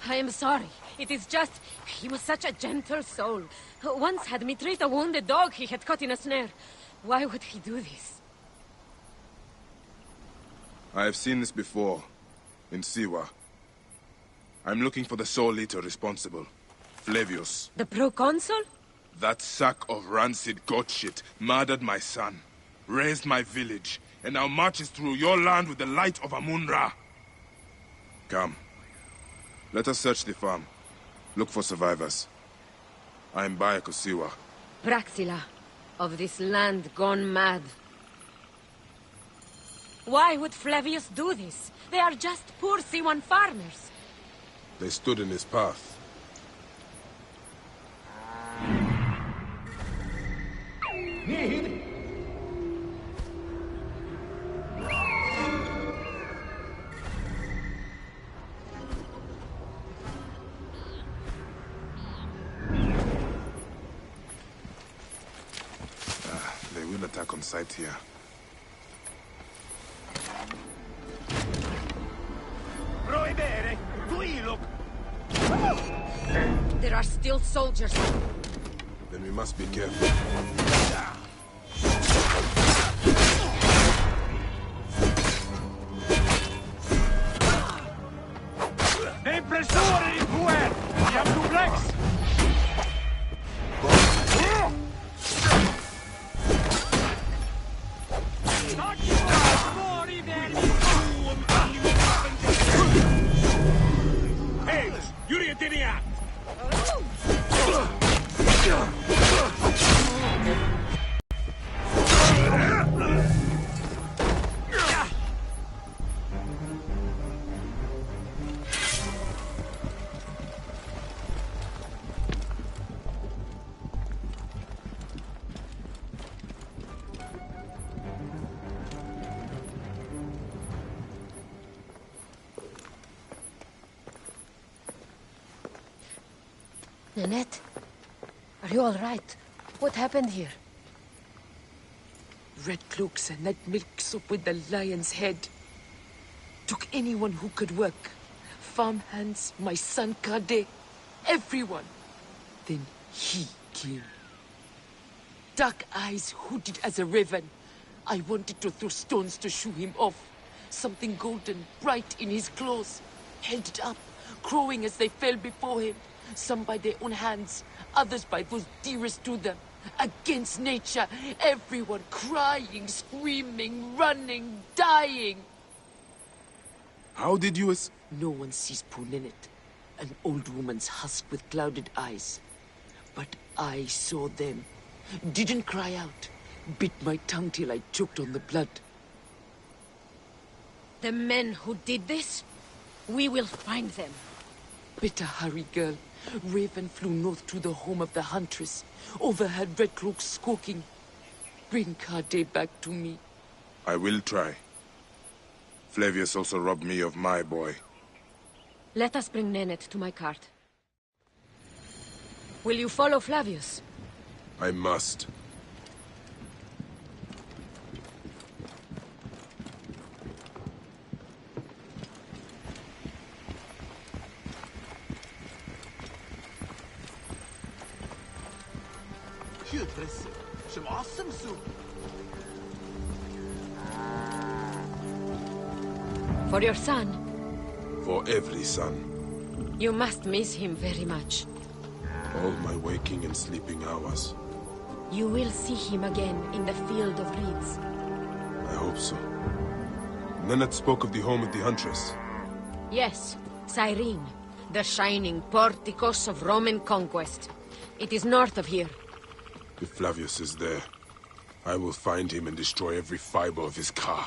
I am sorry. It is just... he was such a gentle soul. Once had me treat a wounded dog he had caught in a snare. Why would he do this? I have seen this before, in Siwa. I'm looking for the sole leader responsible, Flavius. The proconsul? That sack of rancid goat shit murdered my son, raised my village, and now marches through your land with the light of Amun-Ra. Come. Let us search the farm. Look for survivors. I am Bayakosiwa. Praxila, of this land gone mad. Why would Flavius do this? They are just poor Siwan farmers. They stood in his path. on sight here. There are still soldiers. Then we must be careful. Nei pressori in puer! Siamo duplex! Hey, Yuri Adiniak! Nanette, are you all right? What happened here? Red cloaks and that milk soup with the lion's head. Took anyone who could work. Farmhands, my son Kade, everyone. Then he came. Dark eyes hooded as a raven. I wanted to throw stones to shoo him off. Something golden, bright in his claws. Held it up, crowing as they fell before him. Some by their own hands, others by those dearest to them. Against nature, everyone crying, screaming, running, dying. How did you No one sees poor Ninette, an old woman's husk with clouded eyes. But I saw them. Didn't cry out. Bit my tongue till I choked on the blood. The men who did this, we will find them. Better hurry, girl. Raven flew north to the home of the huntress. Overheard red cloaks squawking. Bring Kade back to me. I will try. Flavius also robbed me of my boy. Let us bring Nennet to my cart. Will you follow Flavius? I must. For your son? For every son. You must miss him very much. All my waking and sleeping hours. You will see him again in the field of reeds. I hope so. Nennet spoke of the home of the Huntress. Yes, Cyrene, the shining porticos of Roman conquest. It is north of here. If Flavius is there, I will find him and destroy every fiber of his car.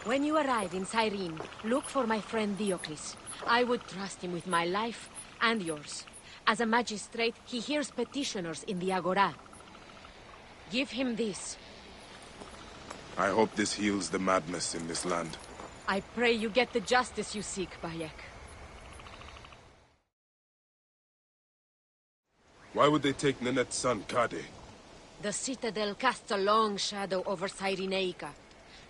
When you arrive in Cyrene, look for my friend Diocles. I would trust him with my life and yours. As a magistrate, he hears petitioners in the Agora. Give him this. I hope this heals the madness in this land. I pray you get the justice you seek, Bayek. Why would they take Nenet's son, Kade? The citadel casts a long shadow over Cyrenaica.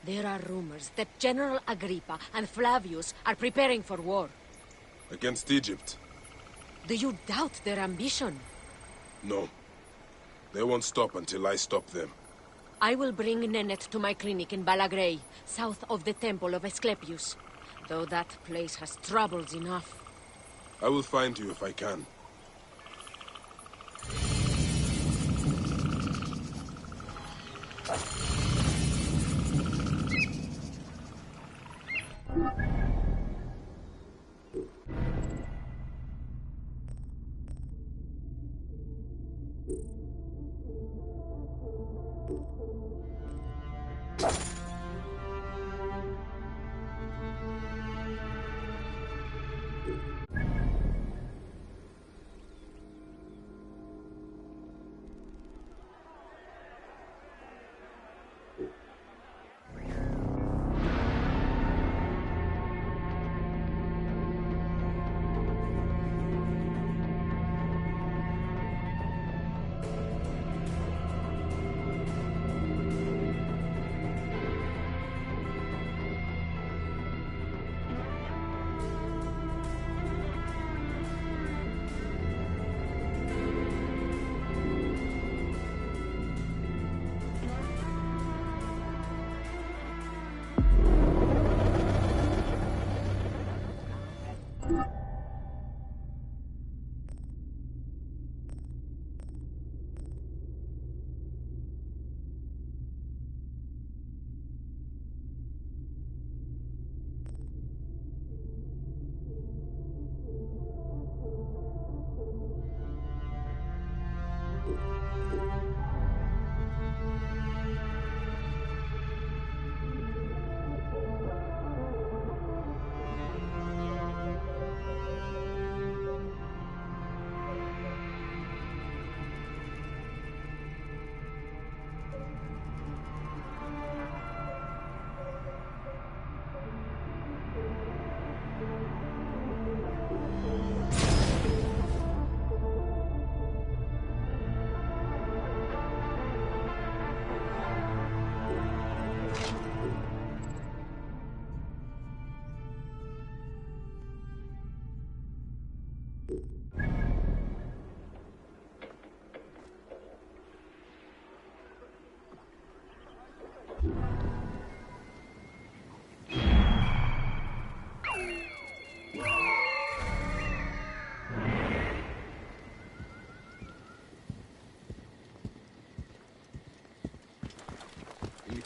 There are rumors that General Agrippa and Flavius are preparing for war. Against Egypt? Do you doubt their ambition? No. They won't stop until I stop them. I will bring Nennet to my clinic in Balagrey, south of the Temple of Asclepius. Though that place has troubles enough. I will find you if I can.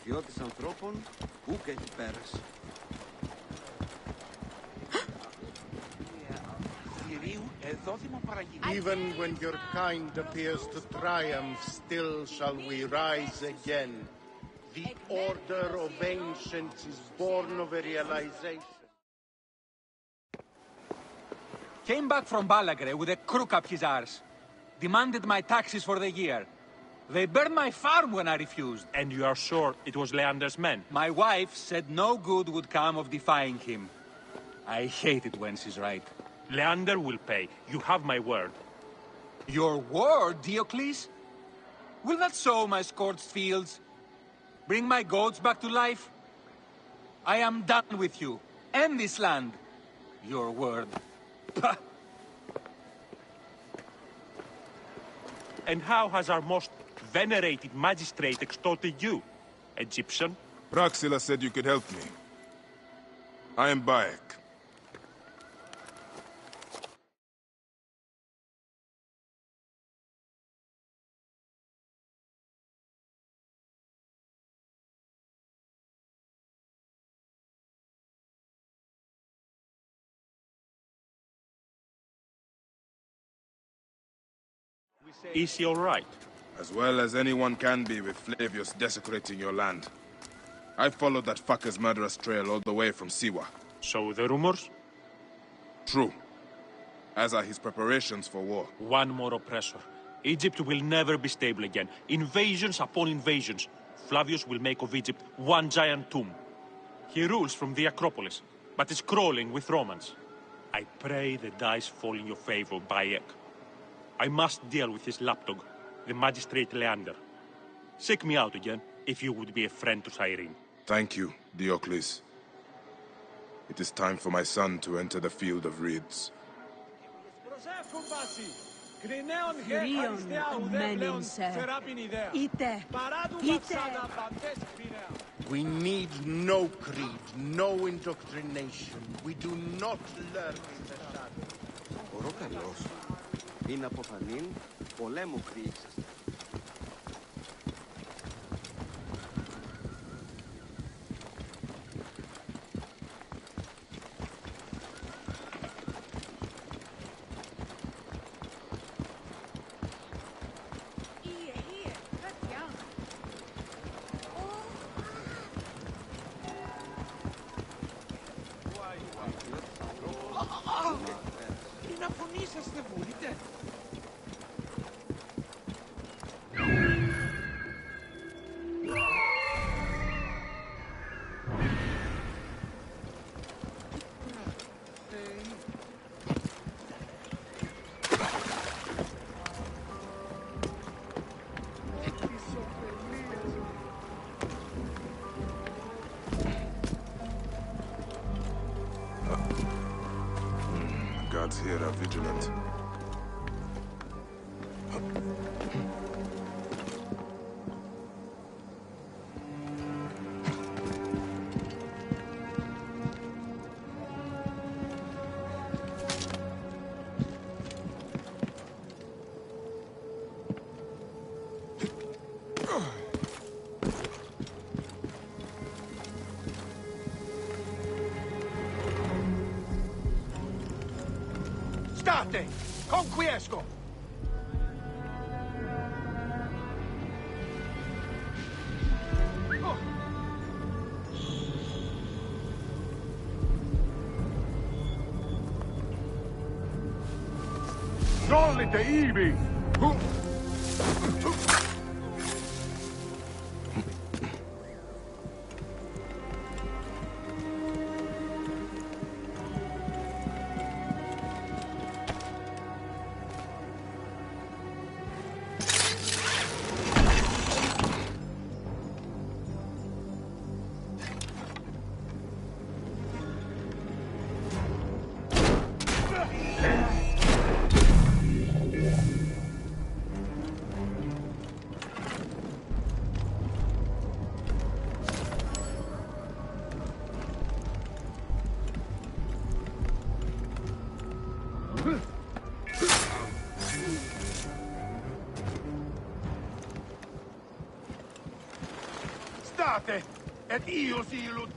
στρατιώτης ανθρώπων, ούκ έχει πέρας. Even when your kind appears to triumph, still shall we rise again. The order of ancients is born of a realization. Came back from Balagre with a crook up his arse. Demanded my taxes for the year. They burned my farm when I refused. And you are sure it was Leander's men? My wife said no good would come of defying him. I hate it when she's right. Leander will pay. You have my word. Your word, Diocles? Will that sow my scorched fields? Bring my goats back to life? I am done with you. And this land. Your word. Pah! And how has our most venerated magistrate extorted you, Egyptian? Praxilla said you could help me. I am Bayek. Is he all right? As well as anyone can be with Flavius desecrating your land. I followed that fucker's murderous trail all the way from Siwa. So the rumors? True. As are his preparations for war. One more oppressor. Egypt will never be stable again. Invasions upon invasions. Flavius will make of Egypt one giant tomb. He rules from the Acropolis, but is crawling with Romans. I pray the dice fall in your favor, Bayek. I must deal with this lapdog, the magistrate Leander. Seek me out again, if you would be a friend to Cyrene. Thank you, Diocles. It is time for my son to enter the field of reeds. We need no creed, no indoctrination. We do not lurk in the shadows. Ο Ροκαλός είναι αποφανήν πολέμου κρύψας. Guards here are vigilant. State! Conquiesco! Solite ibi! Guardate! Et io si illud...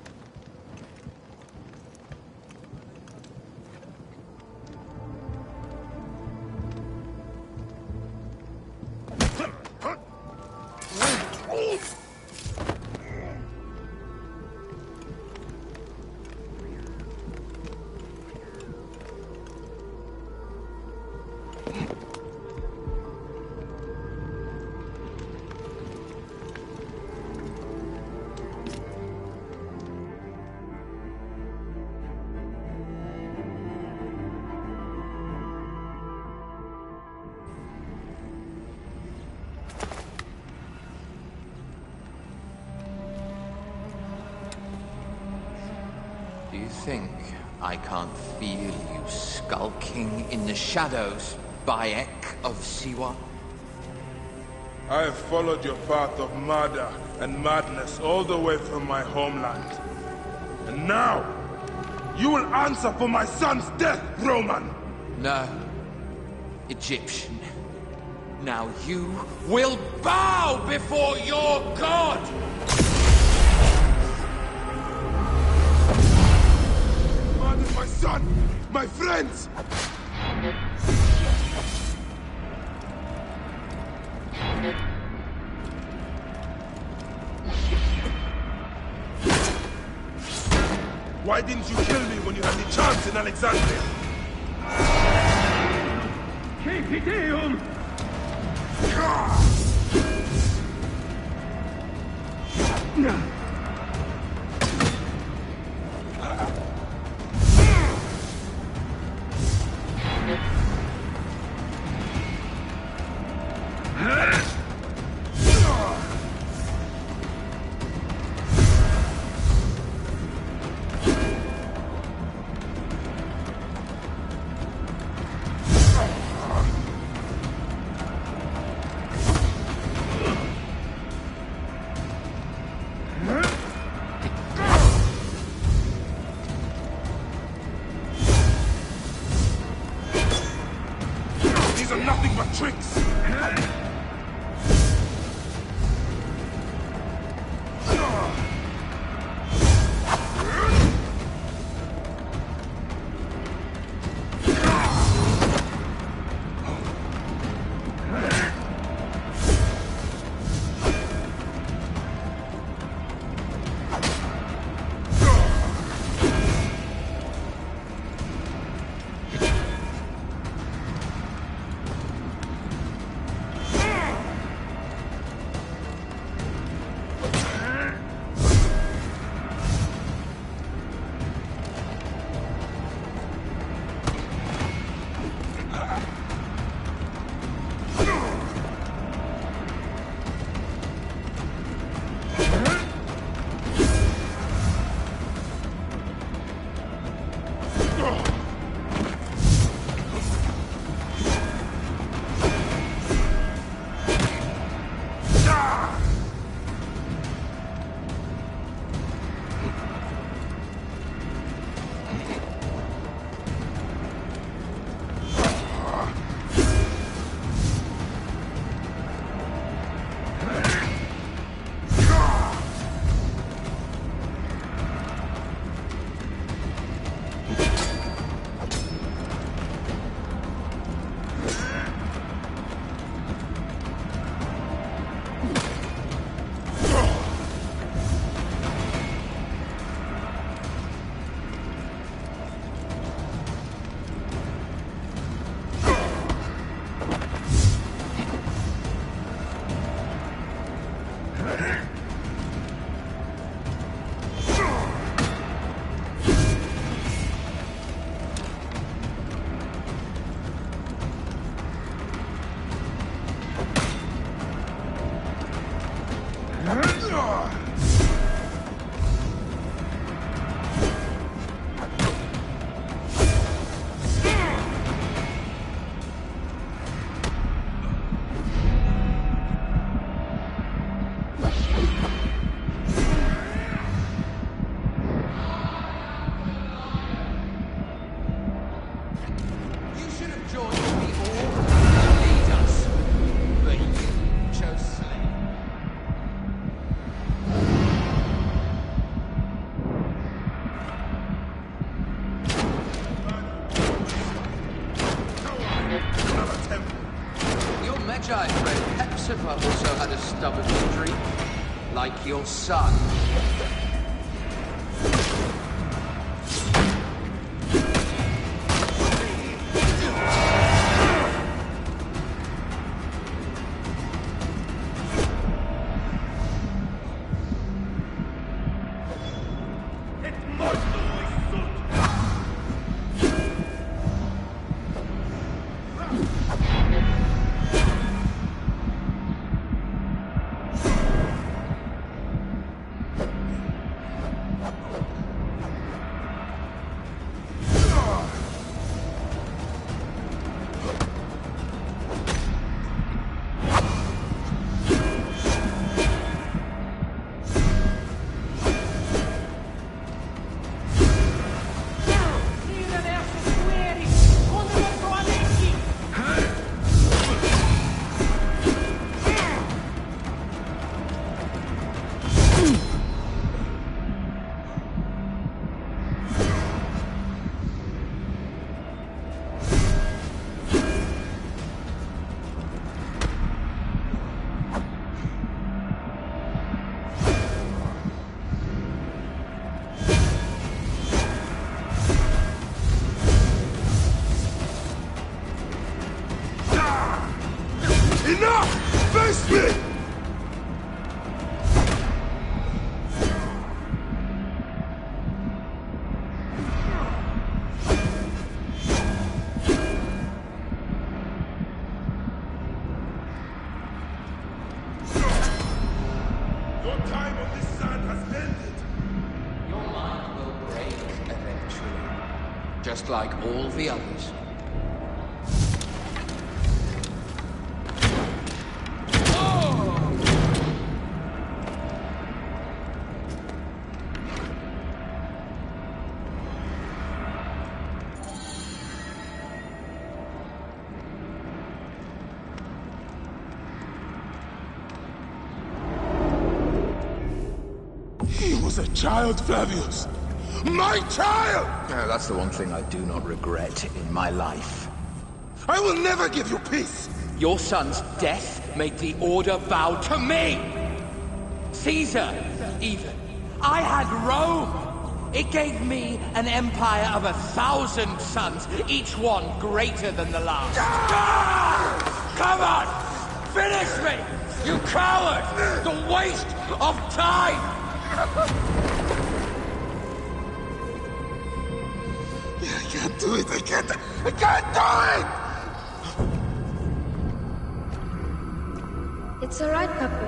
Do you think I can't feel you skulking in the shadows, Bayek of Siwa? I have followed your path of murder and madness all the way from my homeland. And now, you will answer for my son's death, Roman! No. Egyptian. Now you will bow before your god! Murdered my son! My friends! Why didn't you kill me when you had the chance in Alexandria? Capiteum! These are nothing but tricks! streak, like your son. Enough! Face me! Your time on this sand has ended. Your mind will break eventually, just like all the others. He was a child, Flavius! My child! That's the one thing I do not regret in my life. I will never give you peace! Your son's death made the Order bow to me! Caesar, even. I had Rome! It gave me an empire of 1,000 sons, each one greater than the last. Come on! Finish me! You coward! The waste of time! I can't do it! I can't do it! It's all right, Papa.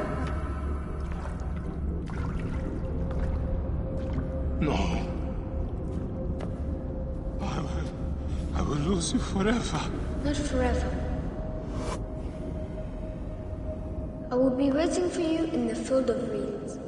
No. I will lose you forever. Not forever. I will be waiting for you in the field of reeds.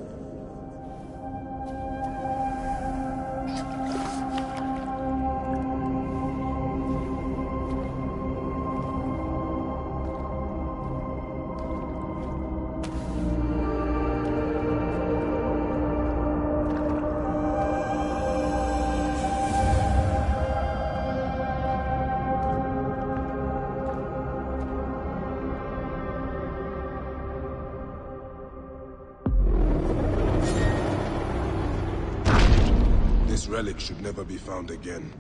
This relic should never be found again.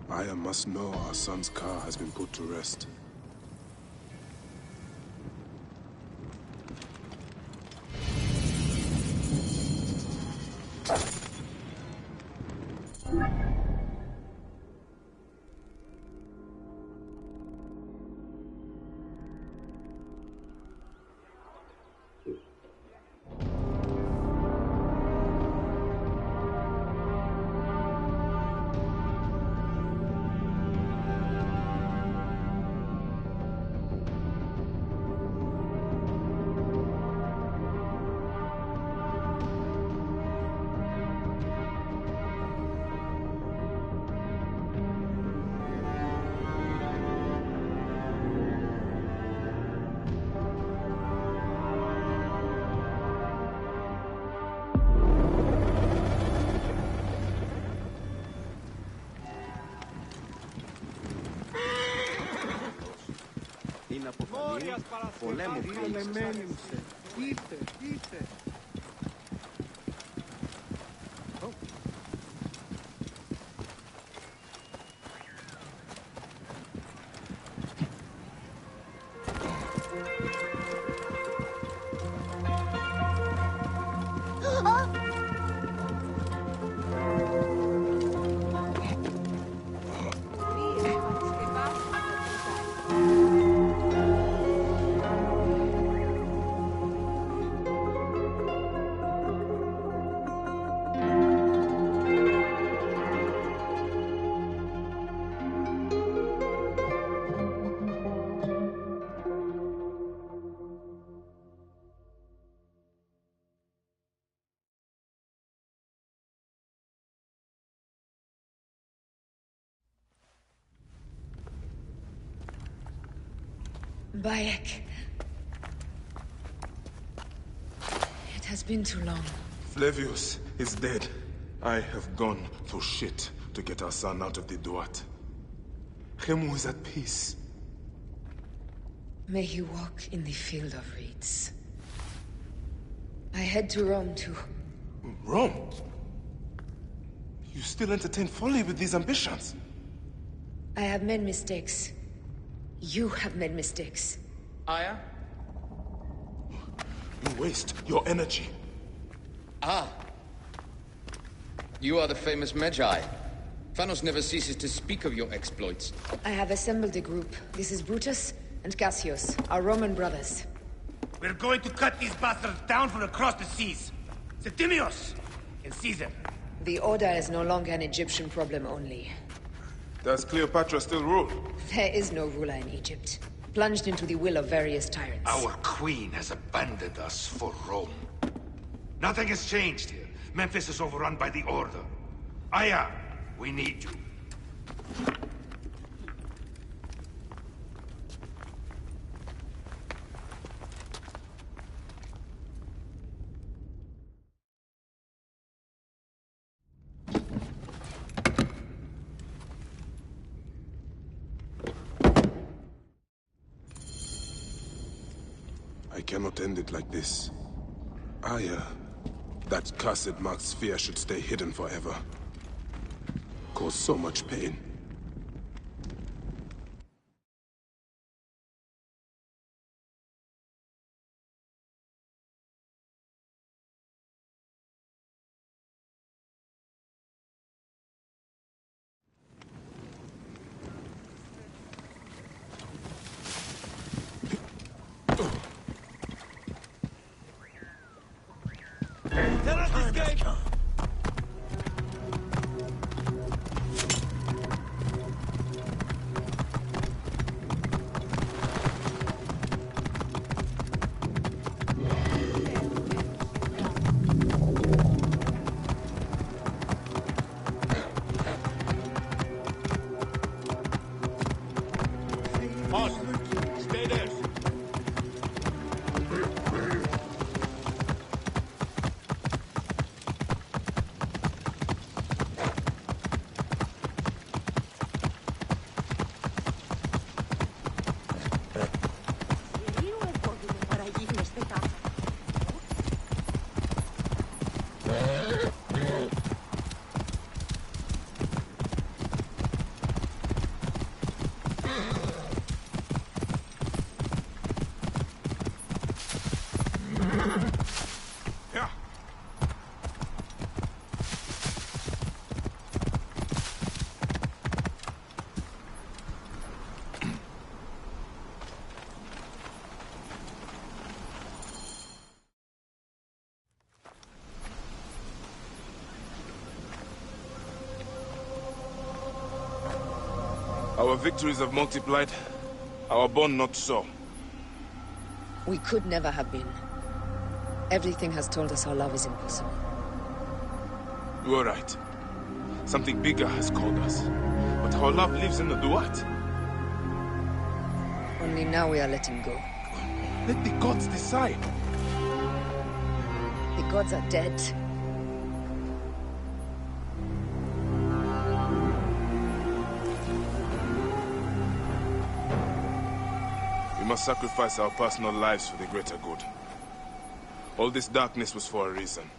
Aya must know our son's car has been put to rest. Είναι από φανή, πολέμου χρήξας. Bayek. It has been too long. Flavius is dead. I have gone through shit to get our son out of the Duat. Khemu is at peace. May he walk in the field of reeds. I head to Rome too. Rome? You still entertain folly with these ambitions? I have made mistakes. You have made mistakes. Aya? You waste your energy. Ah. You are the famous Magi. Thanos never ceases to speak of your exploits. I have assembled a group. This is Brutus and Cassius, our Roman brothers. We're going to cut these bastards down from across the seas. Septimius and Caesar. The Order is no longer an Egyptian problem only. Does Cleopatra still rule? There is no ruler in Egypt. Plunged into the will of various tyrants. Our queen has abandoned us for Rome. Nothing has changed here. Memphis is overrun by the Order. Aya, we need you. I cannot end it like this. Aya, that cursed marked sphere should stay hidden forever. Cause so much pain. Stay there. Our victories have multiplied, our bond not so. We could never have been. Everything has told us our love is impossible. You are right. Something bigger has called us. But our love lives in the Duat. Only now we are letting go. Let the gods decide. The gods are dead. We must sacrifice our personal lives for the greater good. All this darkness was for a reason.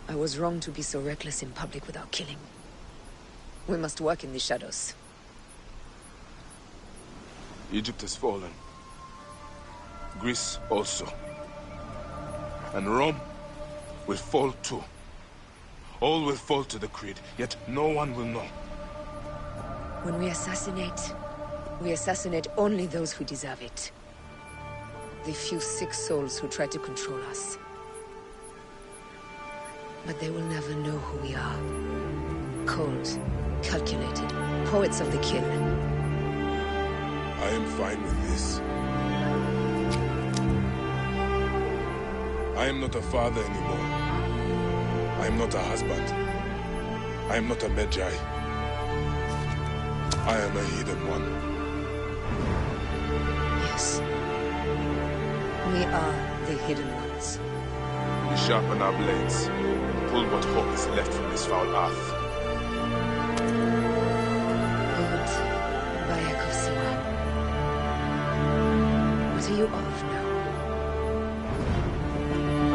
I was wrong to be so reckless in public without killing. We must work in the shadows. Egypt has fallen. Greece also. And Rome will fall too. All will fall to the creed, yet no one will know. When we assassinate only those who deserve it. The few sick souls who try to control us. But they will never know who we are. Cold, calculated, poets of the kill. I am fine with this. I am not a father anymore. I am not a husband. I am not a Magi. I am a hidden one. us. We are the Hidden Ones. We sharpen our blades and pull what hope is left from this foul earth. Lord Bayek of Siwa. What are you of now?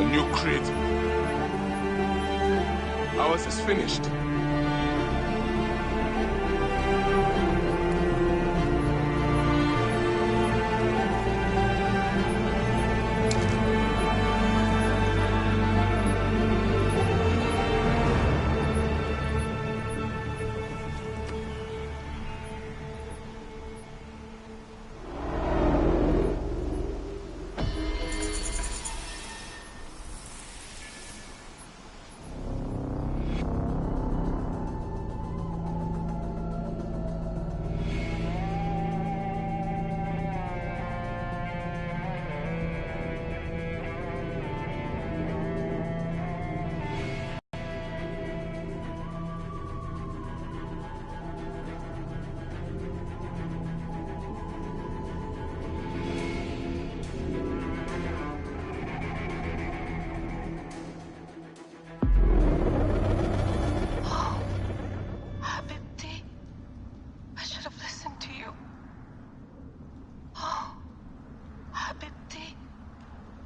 A new creed. Ours is finished.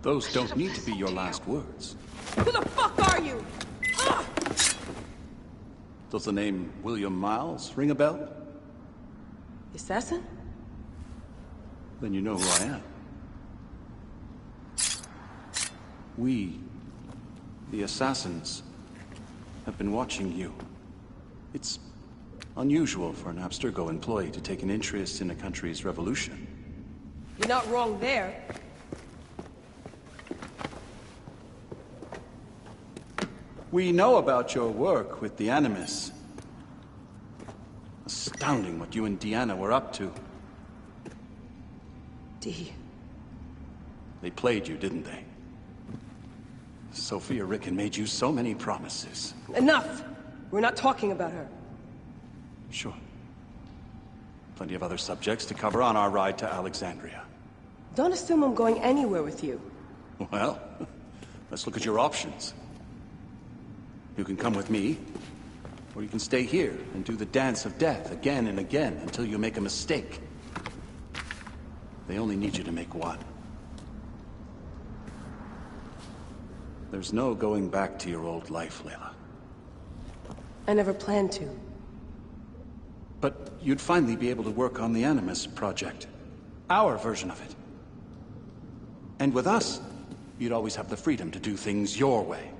Those don't need to be your last words. Who the fuck are you? Does the name William Miles ring a bell? Assassin? Then you know who I am. We, the assassins, have been watching you. It's unusual for an Abstergo employee to take an interest in a country's revolution. You're not wrong there. We know about your work with the Animus. Astounding what you and Deanna were up to. D. They played you, didn't they? Sophia Ricken made you so many promises. Enough! We're not talking about her. Sure. Plenty of other subjects to cover on our ride to Alexandria. Don't assume I'm going anywhere with you. Well, let's look at your options. You can come with me, or you can stay here and do the dance of death again and again until you make a mistake. They only need you to make one. There's no going back to your old life, Layla. I never planned to. But you'd finally be able to work on the Animus project. Our version of it. And with us, you'd always have the freedom to do things your way.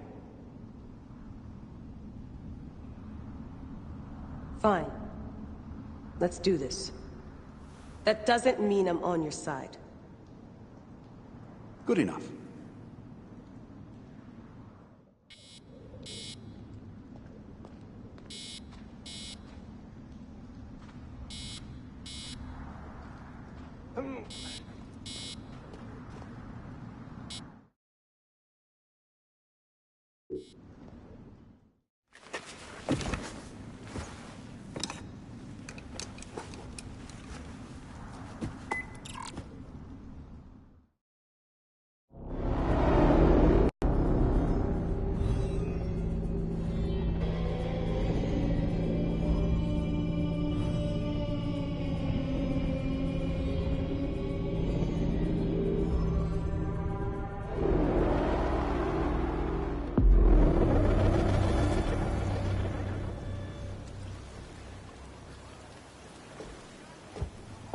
Fine. Let's do this. That doesn't mean I'm on your side. Good enough.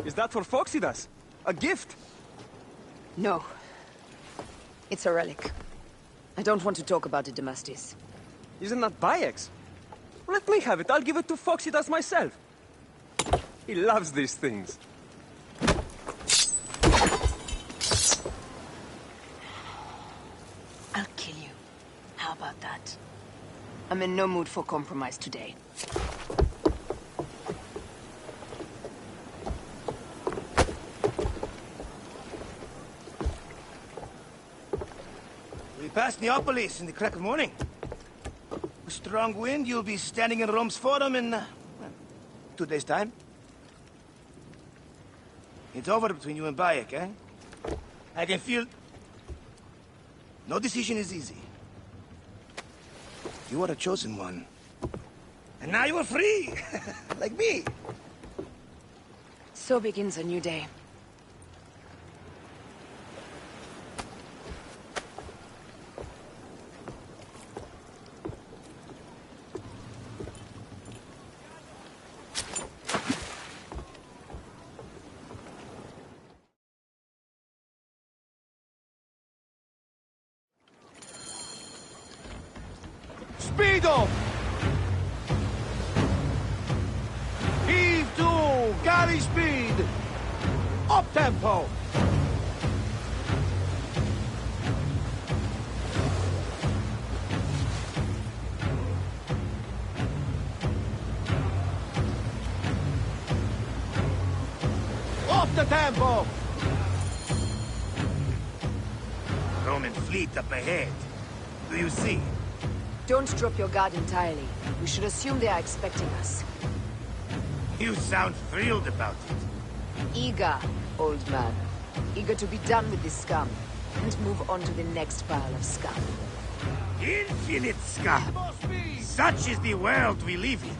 Is that for Foxidas? A gift? No. It's a relic. I don't want to talk about it, Damastis. Isn't that Bayek's? Let me have it. I'll give it to Foxidas myself. He loves these things. I'll kill you. How about that? I'm in no mood for compromise today. We passed Neapolis in the crack of morning. A strong wind, you'll be standing in Rome's Forum in, 2 days' time. It's over between you and Bayek, eh? I can feel... No decision is easy. You are a chosen one. And now you are free! Like me! So begins a new day. Speedo! Heave to! Galley speed! Up tempo! Up the tempo! Roman fleet up ahead. Do you see? Don't drop your guard entirely. We should assume they are expecting us. You sound thrilled about it. Eager, old man. Eager to be done with this scum, and move on to the next pile of scum. Infinite scum! Such is the world we live in.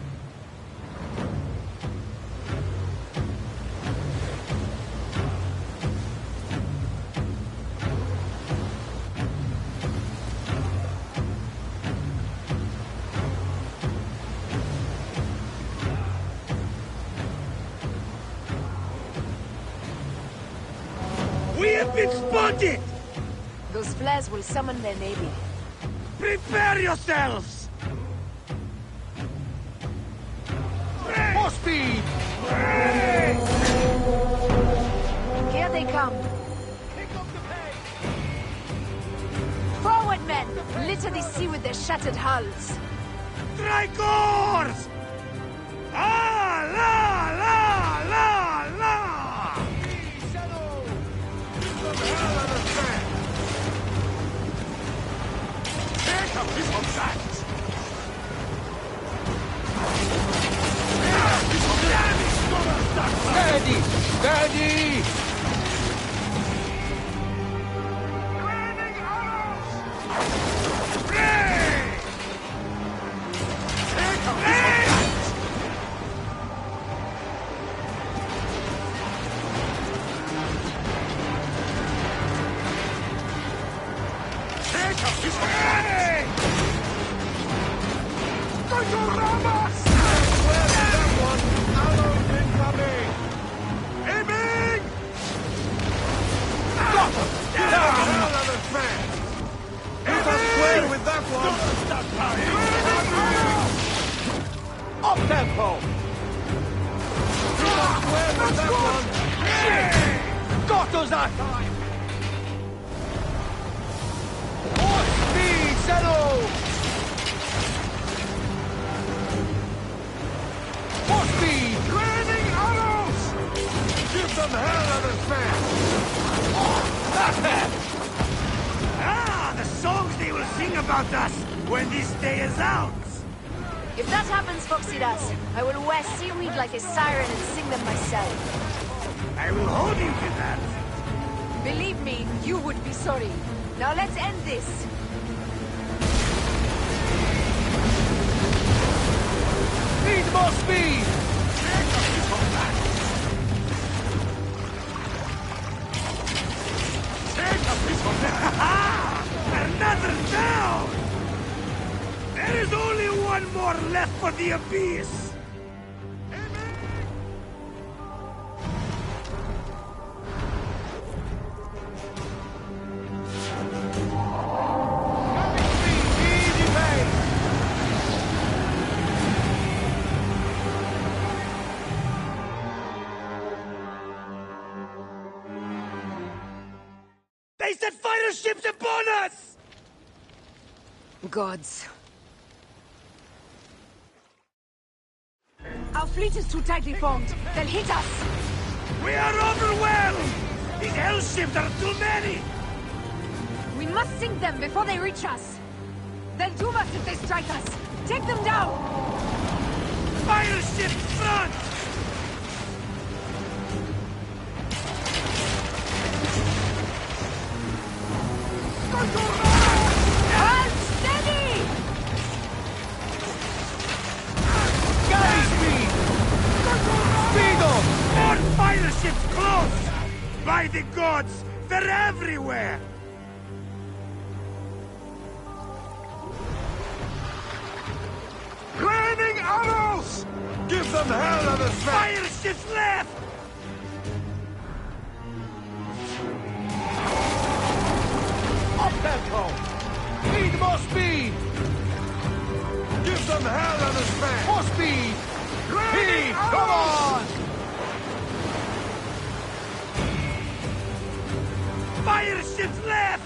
We have been spotted! Those flares will summon their navy. Prepare yourselves! More speed! Here they come. Forward, men! Litter the sea with their shattered hulls. Tricors! Ah, la, la, la, la! Take up his own sides! Steady! Steady! Up tempo! Got us that time! More speed, settle! More speed! Raining arrows! Give them hell on the fan! Ah, the songs they will sing about us when this day is out! If that happens, Foxidas, I will wear seaweed like a siren and sing them myself. I will hold you to that. Believe me, you would be sorry. Now let's end this. Need more speed! Another down! There is only one more left for the abyss! They set fighter ships upon us! Gods. Our fleet is too tightly formed. They'll hit us. We are overwhelmed! These hell ships are too many! We must sink them before they reach us. They'll doom us if they strike us. Take them down! Fire ship front! Hold steady! Galley speed! Speed on! More fire ships close! By the gods, they're everywhere! Raining arrows! Give them hell on the smack! Fire ships left! Up tempo! Need more speed! Give them hell on the smack! More speed! Raining Speed! Come on! Fire ships left!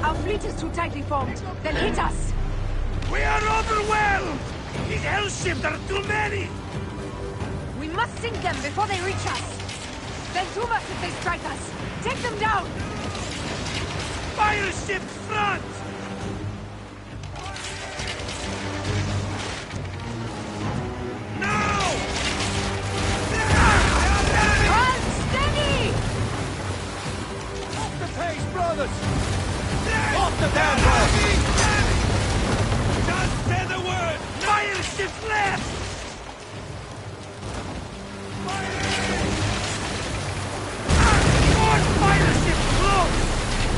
Our fleet is too tightly formed. They'll hit us. We are overwhelmed! These hell ships are too many! We must sink them before they reach us. They'll doom us if they strike us. Take them down! Fire ships front! Now! Hold steady! Off the pace, brothers! Off the damn road! Just say the word! Fire ships left! More fire ships close!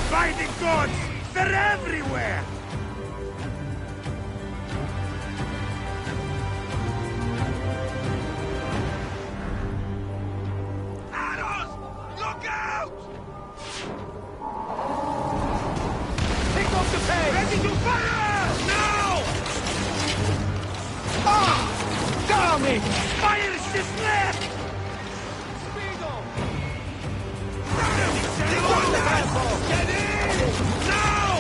By the gods, they're everywhere! Arrows! Look out! Pick up the pace! Ready to fire! Now! Ah! Damn it! Fire ships left! Speed on! Get in! Now!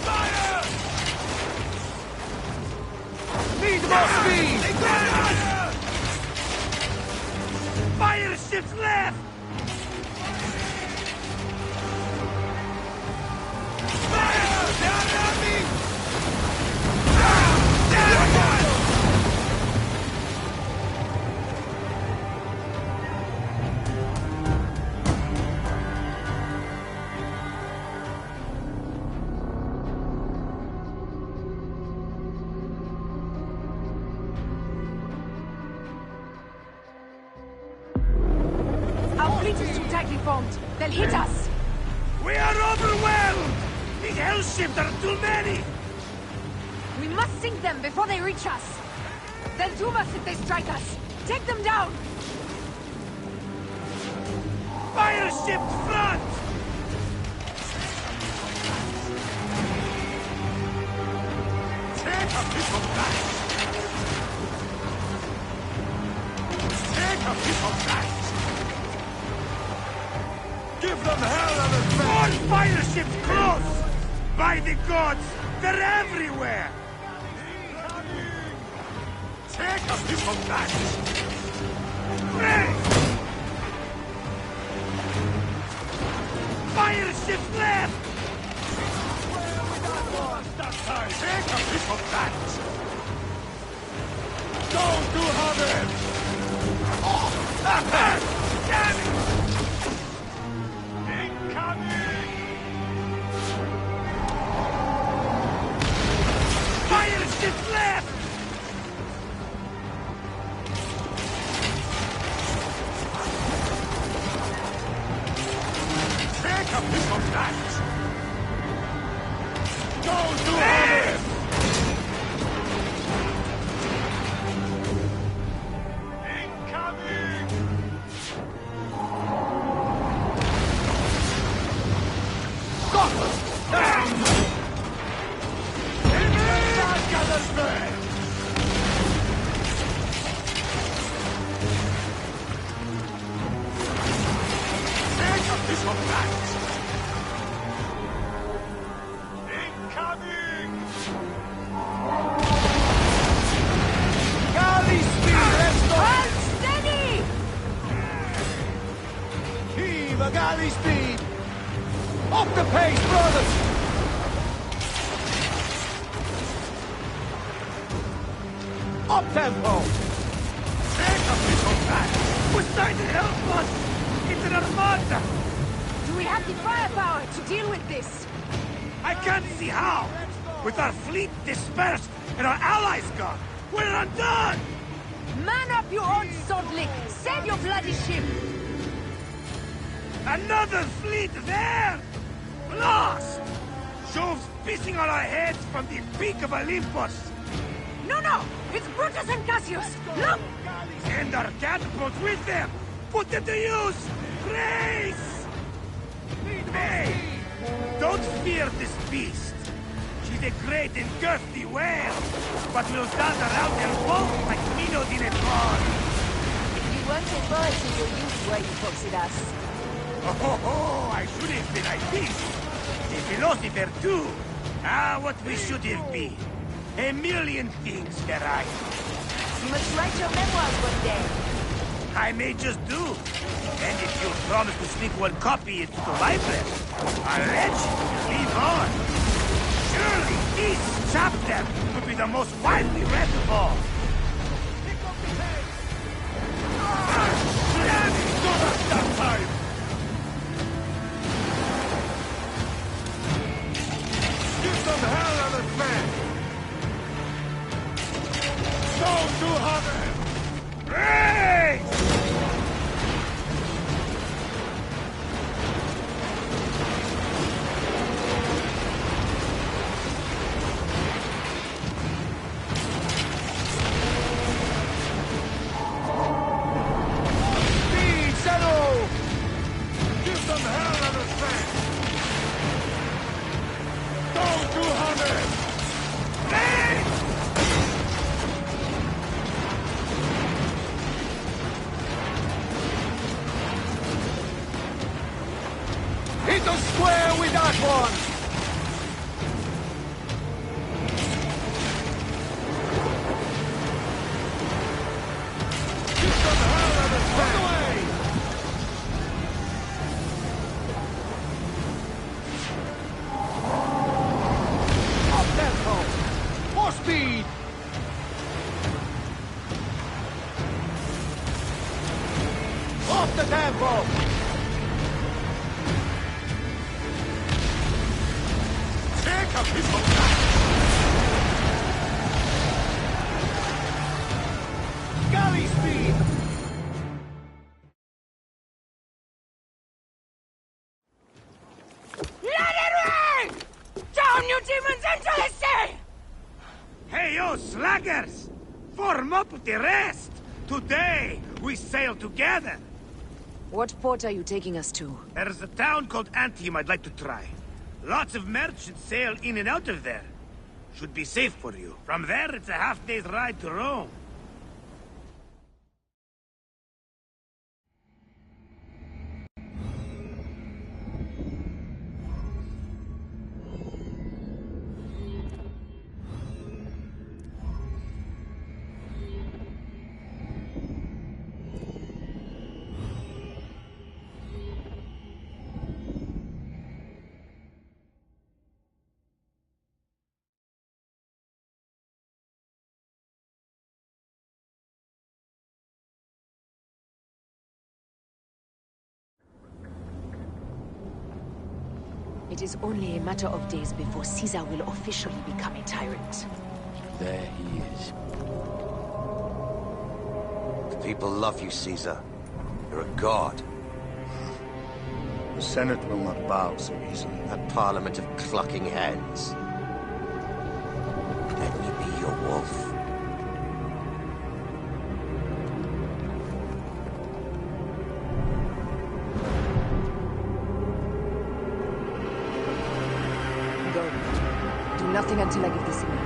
Fire! Need more speed! Fire ships left! Fire! Down on me! Our fleet is too tightly formed. They'll hit us. We are overwhelmed! These hell ships are too many! We must sink them before they reach us. They'll doom us if they strike us. Take them down! Fire ships front! Take a piece of that! Take a piece of that! Give them hell on the back! All fire ships close! By the gods, they're everywhere! Take a piece of that! Pray! Fire ships left! Take a piece of that! Don't do have it! Oh, damn it! Incoming! Fire ships left! Take a piece of that! Don't do it! Incoming! Galley speed! Up the pace, brothers! Up tempo! Take up this old man! We're trying to help us! It's an armada! Do we have the firepower to deal with this? I can't see how! With our fleet dispersed and our allies gone, we're undone! Man up your own sword lick! Save your bloody ship! Another fleet there! Lost! Jove's pissing on our heads from the peak of Olympus! No! It's Brutus and Cassius! Look! Send our catapults with them! Put them to use! Grace! Hey! Don't fear this beast! She's a great and girthy whale, but will dance around their boat like minnows in a pond! You weren't a bird in your youth, were you, Foxidas? Oh, I should have been like this! A philosopher too! What we should have been! A million things, Ferai. You must write your memoirs one day. I may just do. And if you promise to sneak one copy into the library, I'll let you live on. Surely this chapter will be the most widely read of all. Damn it! Don't have that time! Give some hell on this man! Go 200! Race! Speed, settle! Give some hell on this man! Go 200! Race! Hit the square with that one! Get some hell out of this away! Up tempo! More speed! Off the tempo! Take up his own Galley speed! Let it rain! Down, you demons, into the sea! Hey, you slackers! Form up with the rest! Today, we sail together! What port are you taking us to? There's a town called Antium I'd like to try. Lots of merchants sail in and out of there. Should be safe for you. From there, it's a half-day's ride to Rome. It is only a matter of days before Caesar will officially become a tyrant. There he is. The people love you, Caesar. You're a god. The Senate will not bow so easily. That parliament of clucking hens. Let me be your wolf. Go. Do nothing until I give the signal.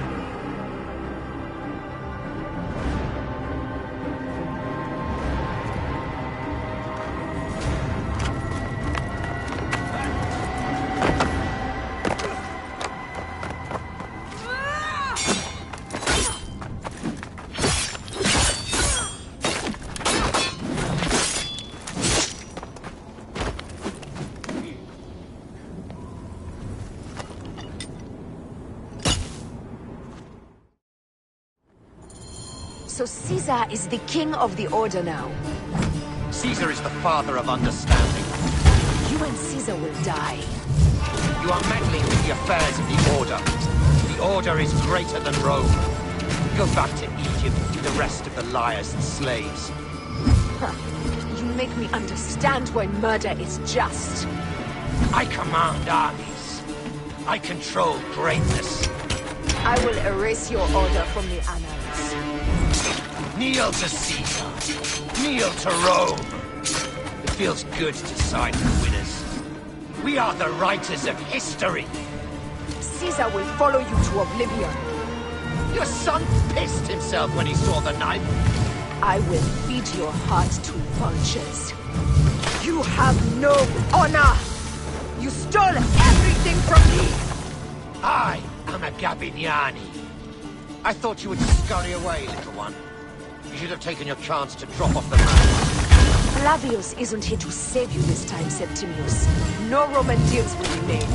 So Caesar is the king of the Order now. Caesar is the father of understanding. You and Caesar will die. You are meddling with the affairs of the Order. The Order is greater than Rome. Go back to Egypt with the rest of the liars and slaves. Huh. You make me understand why murder is just. I command armies. I control greatness. I will erase your order from the annals. Kneel to Caesar. Kneel to Rome. It feels good to side with winners. We are the writers of history. Caesar will follow you to oblivion. Your son pissed himself when he saw the knife. I will feed your heart to vultures. You have no honor! You stole everything from me! I am a Gabiniani. I thought you would scurry away, little one. You should have taken your chance to drop off the map. Flavius isn't here to save you this time, Septimius. No Roman deals will be made.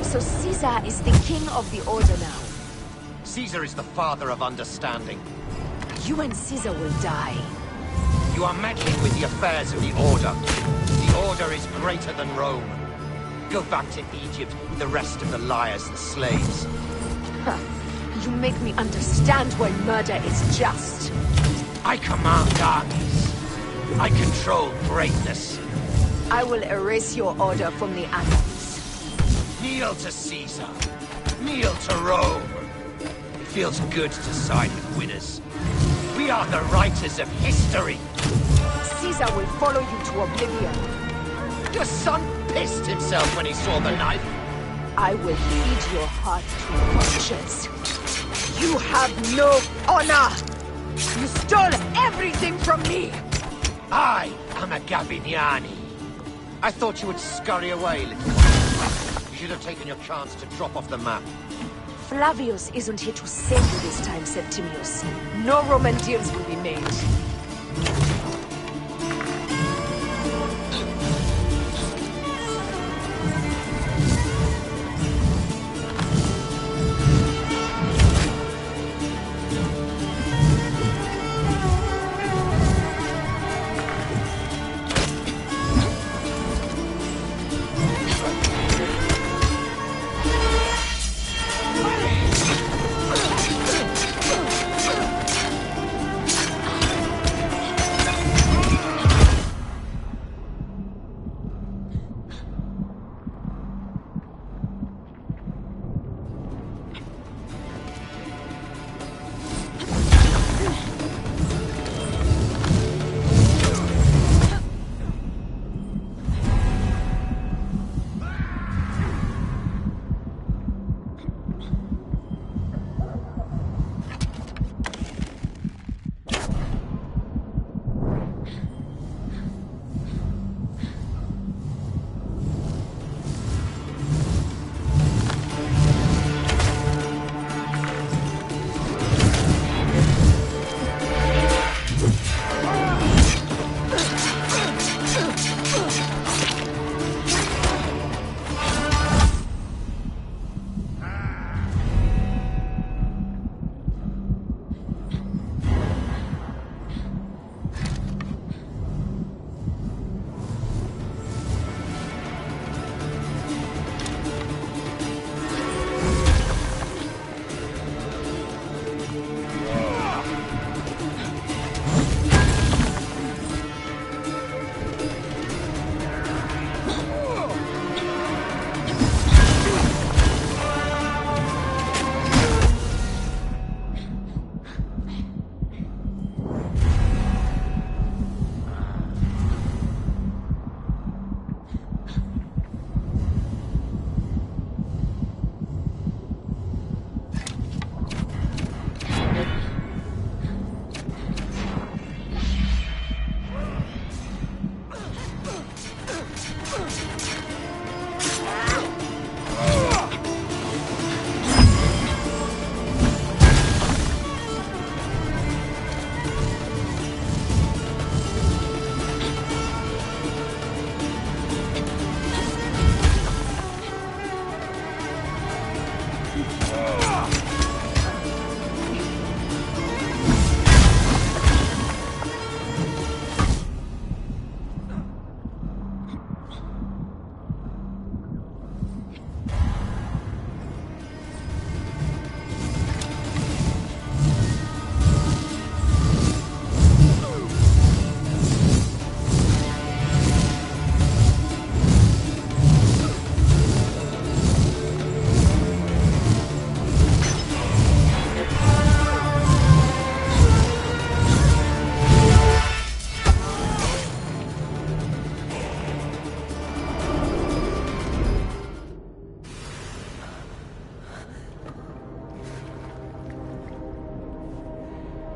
So Caesar is the king of the Order now. Caesar is the father of understanding. You and Caesar will die. You are meddling with the affairs of the Order. The Order is greater than Rome. Go back to Egypt with the rest of the liars and slaves. Huh. You make me understand why murder is just. I command armies. I control greatness. I will erase your order from the annals. Kneel to Caesar. Kneel to Rome. It feels good to side with winners. We are the writers of history. Caesar will follow you to oblivion. Your son pissed himself when he saw the knife. I will feed your heart to vultures. You have no honor! You stole everything from me! I am a Gabiniani. I thought you would scurry away, little one. You should have taken your chance to drop off the map. Flavius isn't here to save you this time, Septimius. No Roman deals will be made.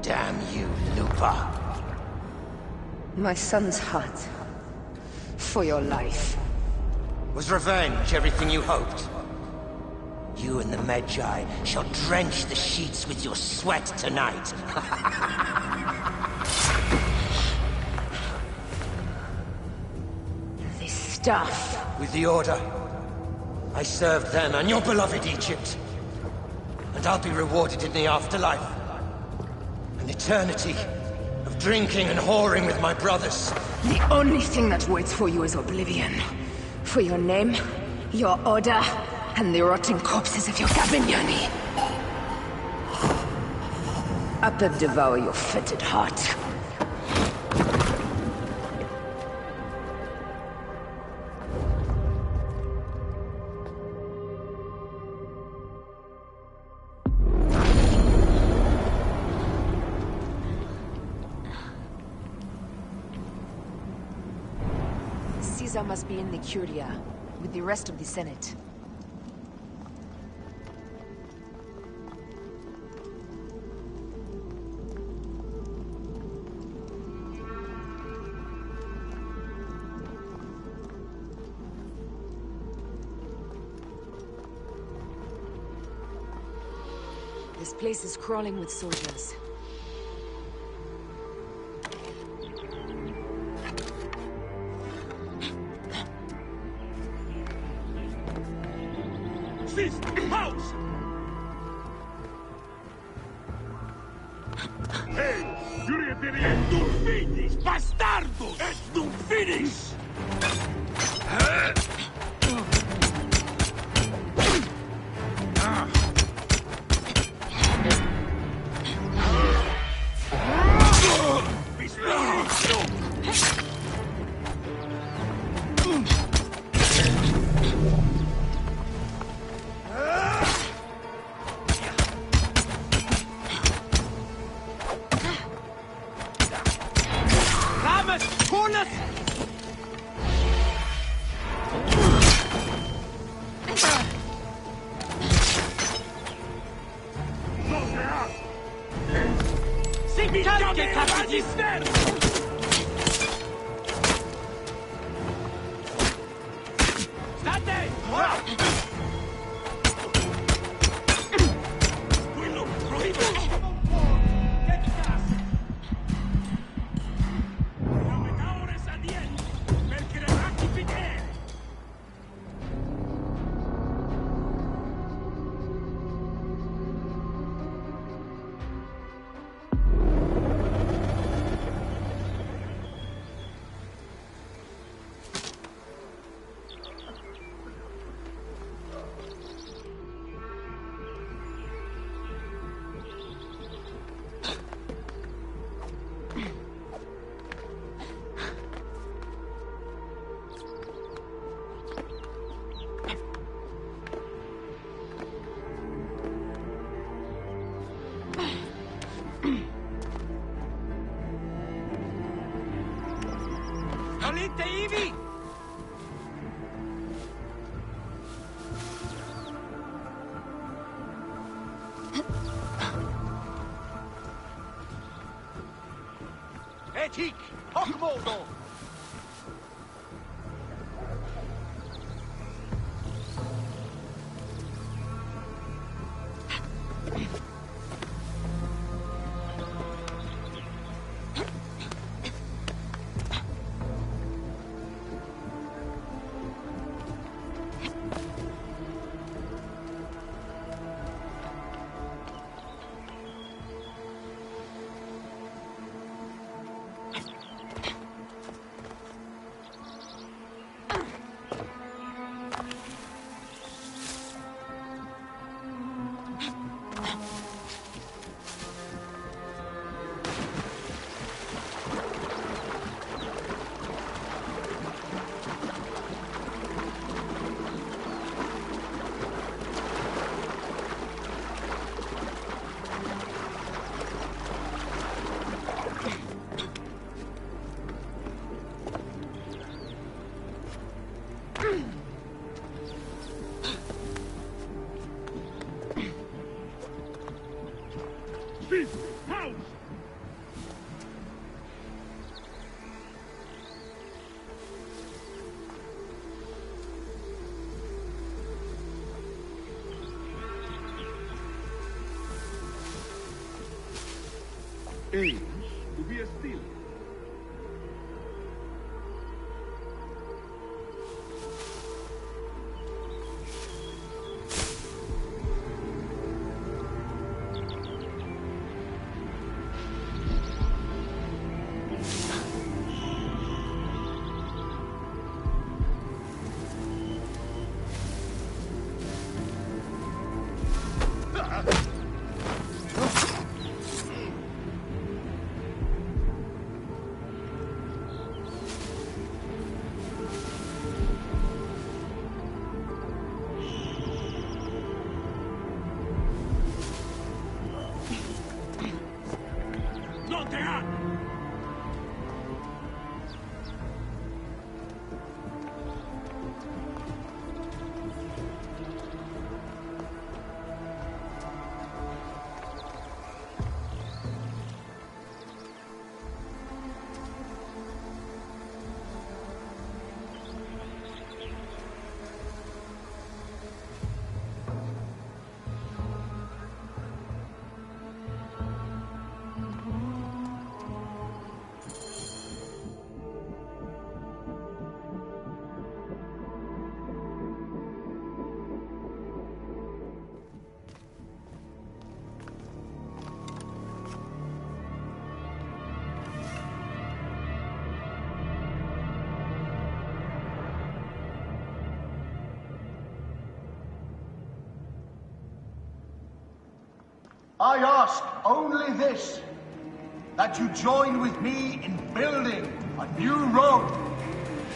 Damn you, Lupa. My son's heart. For your life. Was revenge everything you hoped? You and the Medjay shall drench the sheets with your sweat tonight. This stuff. With the Order, I served them and your beloved Egypt. And I'll be rewarded in the afterlife. An eternity of drinking and whoring with my brothers. The only thing that waits for you is oblivion. For your name, your Order, and the rotting corpses of your Gabignani. Up and devour your fetid heart. Caesar must be in the Curia, with the rest of the Senate. This place is crawling with soldiers. House! Hey, non finis, bastardos! Non finis! Etik! Hochmodo! aims to be a steal. I ask only this, that you join with me in building a new Rome.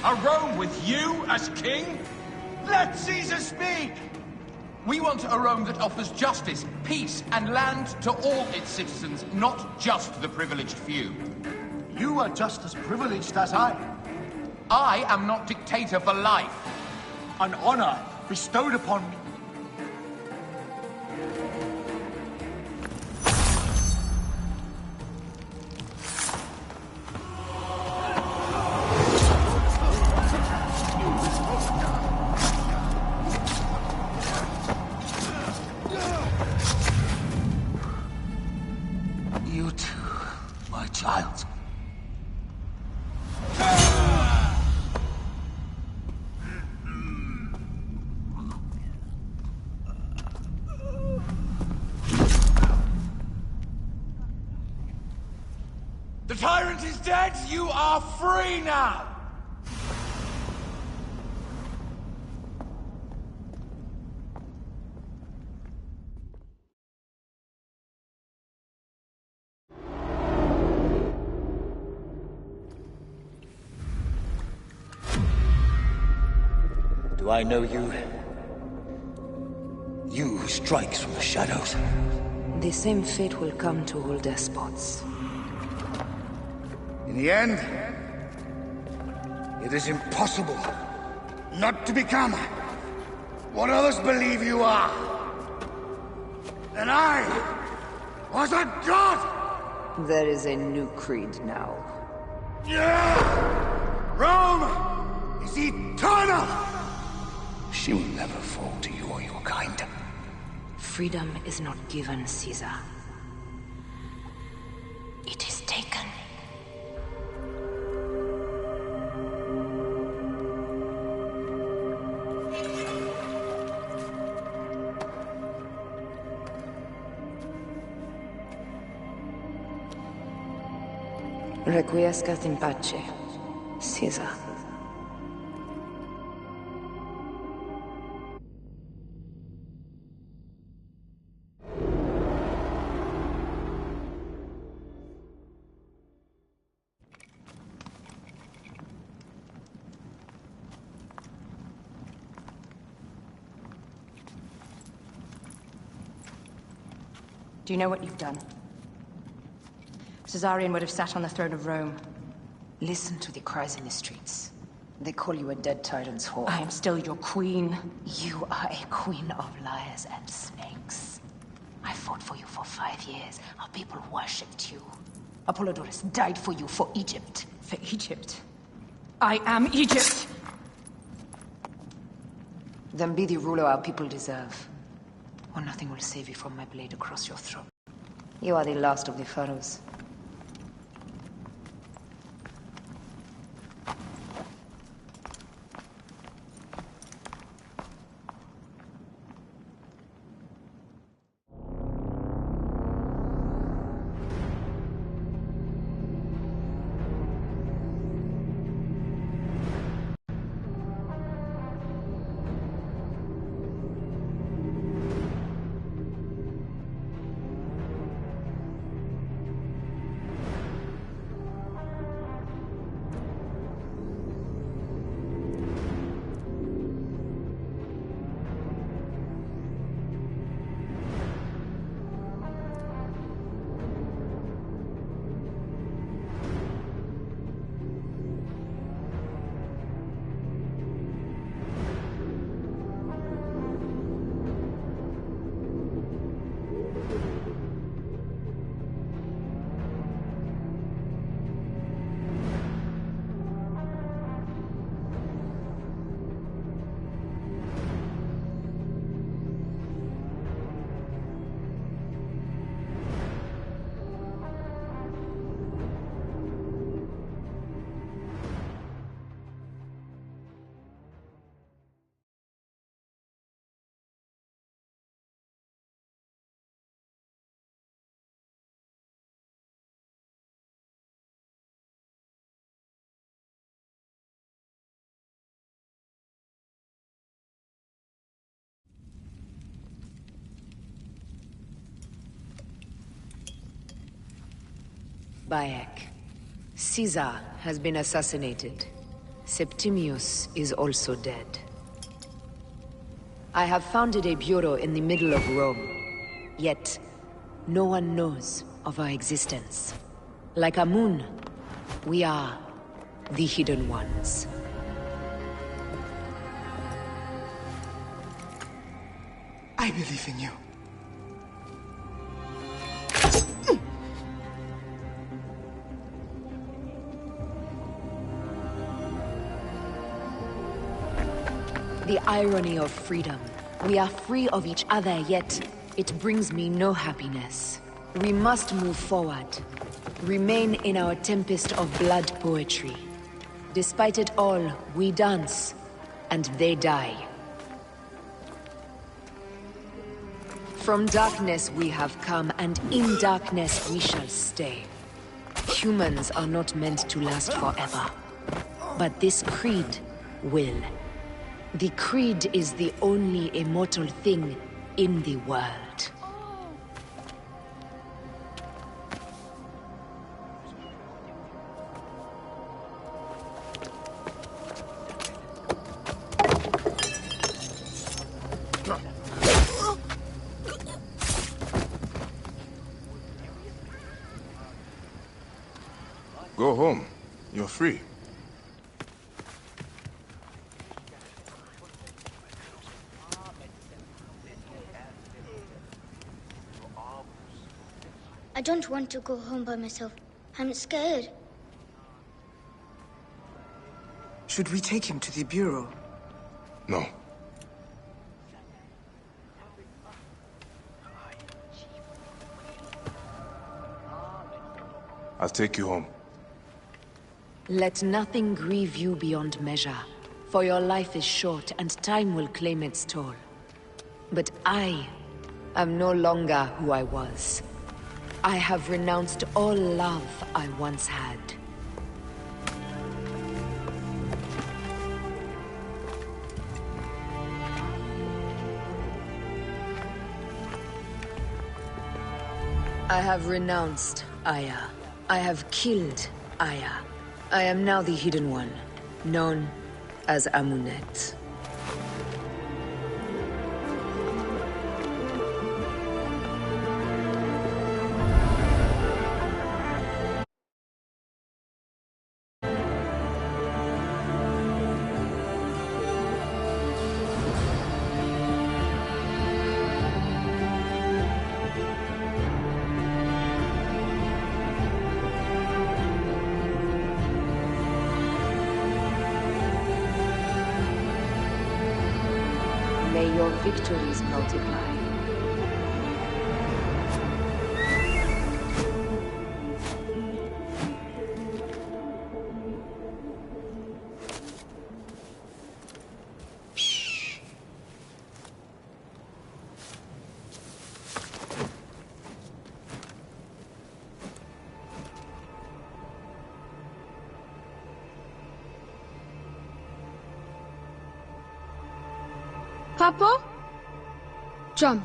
A Rome with you as king? Let Caesar speak! We want a Rome that offers justice, peace, and land to all its citizens, not just the privileged few. You are just as privileged as I. I am not dictator for life. An honor bestowed upon me. You too, my child. The tyrant is dead! You are free now! Do I know you? You who strikes from the shadows. The same fate will come to all despots. In the end, it is impossible not to become what others believe you are. And I was a god! There is a new creed now. Rome is eternal! She will never fall to you or your kind. Freedom is not given, Caesar. It is taken. Requiescat in pace, Caesar. Do you know what you've done? Caesarion would have sat on the throne of Rome. Listen to the cries in the streets. They call you a dead tyrant's whore. I am still your queen. You are a queen of liars and snakes. I fought for you for 5 years. Our people worshipped you. Apollodorus died for you, for Egypt. For Egypt? I am Egypt! Then be the ruler our people deserve. Or nothing will save you from my blade across your throat. You are the last of the pharaohs. Bayek. Caesar has been assassinated. Septimius is also dead. I have founded a bureau in the middle of Rome. Yet, no one knows of our existence. Like Amun, we are the Hidden Ones. I believe in you. The irony of freedom. We are free of each other, yet it brings me no happiness. We must move forward. Remain in our tempest of blood poetry. Despite it all, we dance, and they die. From darkness we have come, and in darkness we shall stay. Humans are not meant to last forever. But this creed will. The creed is the only immortal thing in the world. Go home. You're free. I don't want to go home by myself. I'm scared. Should we take him to the Bureau? No. I'll take you home. Let nothing grieve you beyond measure, for your life is short and time will claim its toll. But I am no longer who I was. I have renounced all love I once had. I have renounced Aya. I have killed Aya. I am now the Hidden One, known as Amunet. May your victories multiply. Papa? Jump.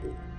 you.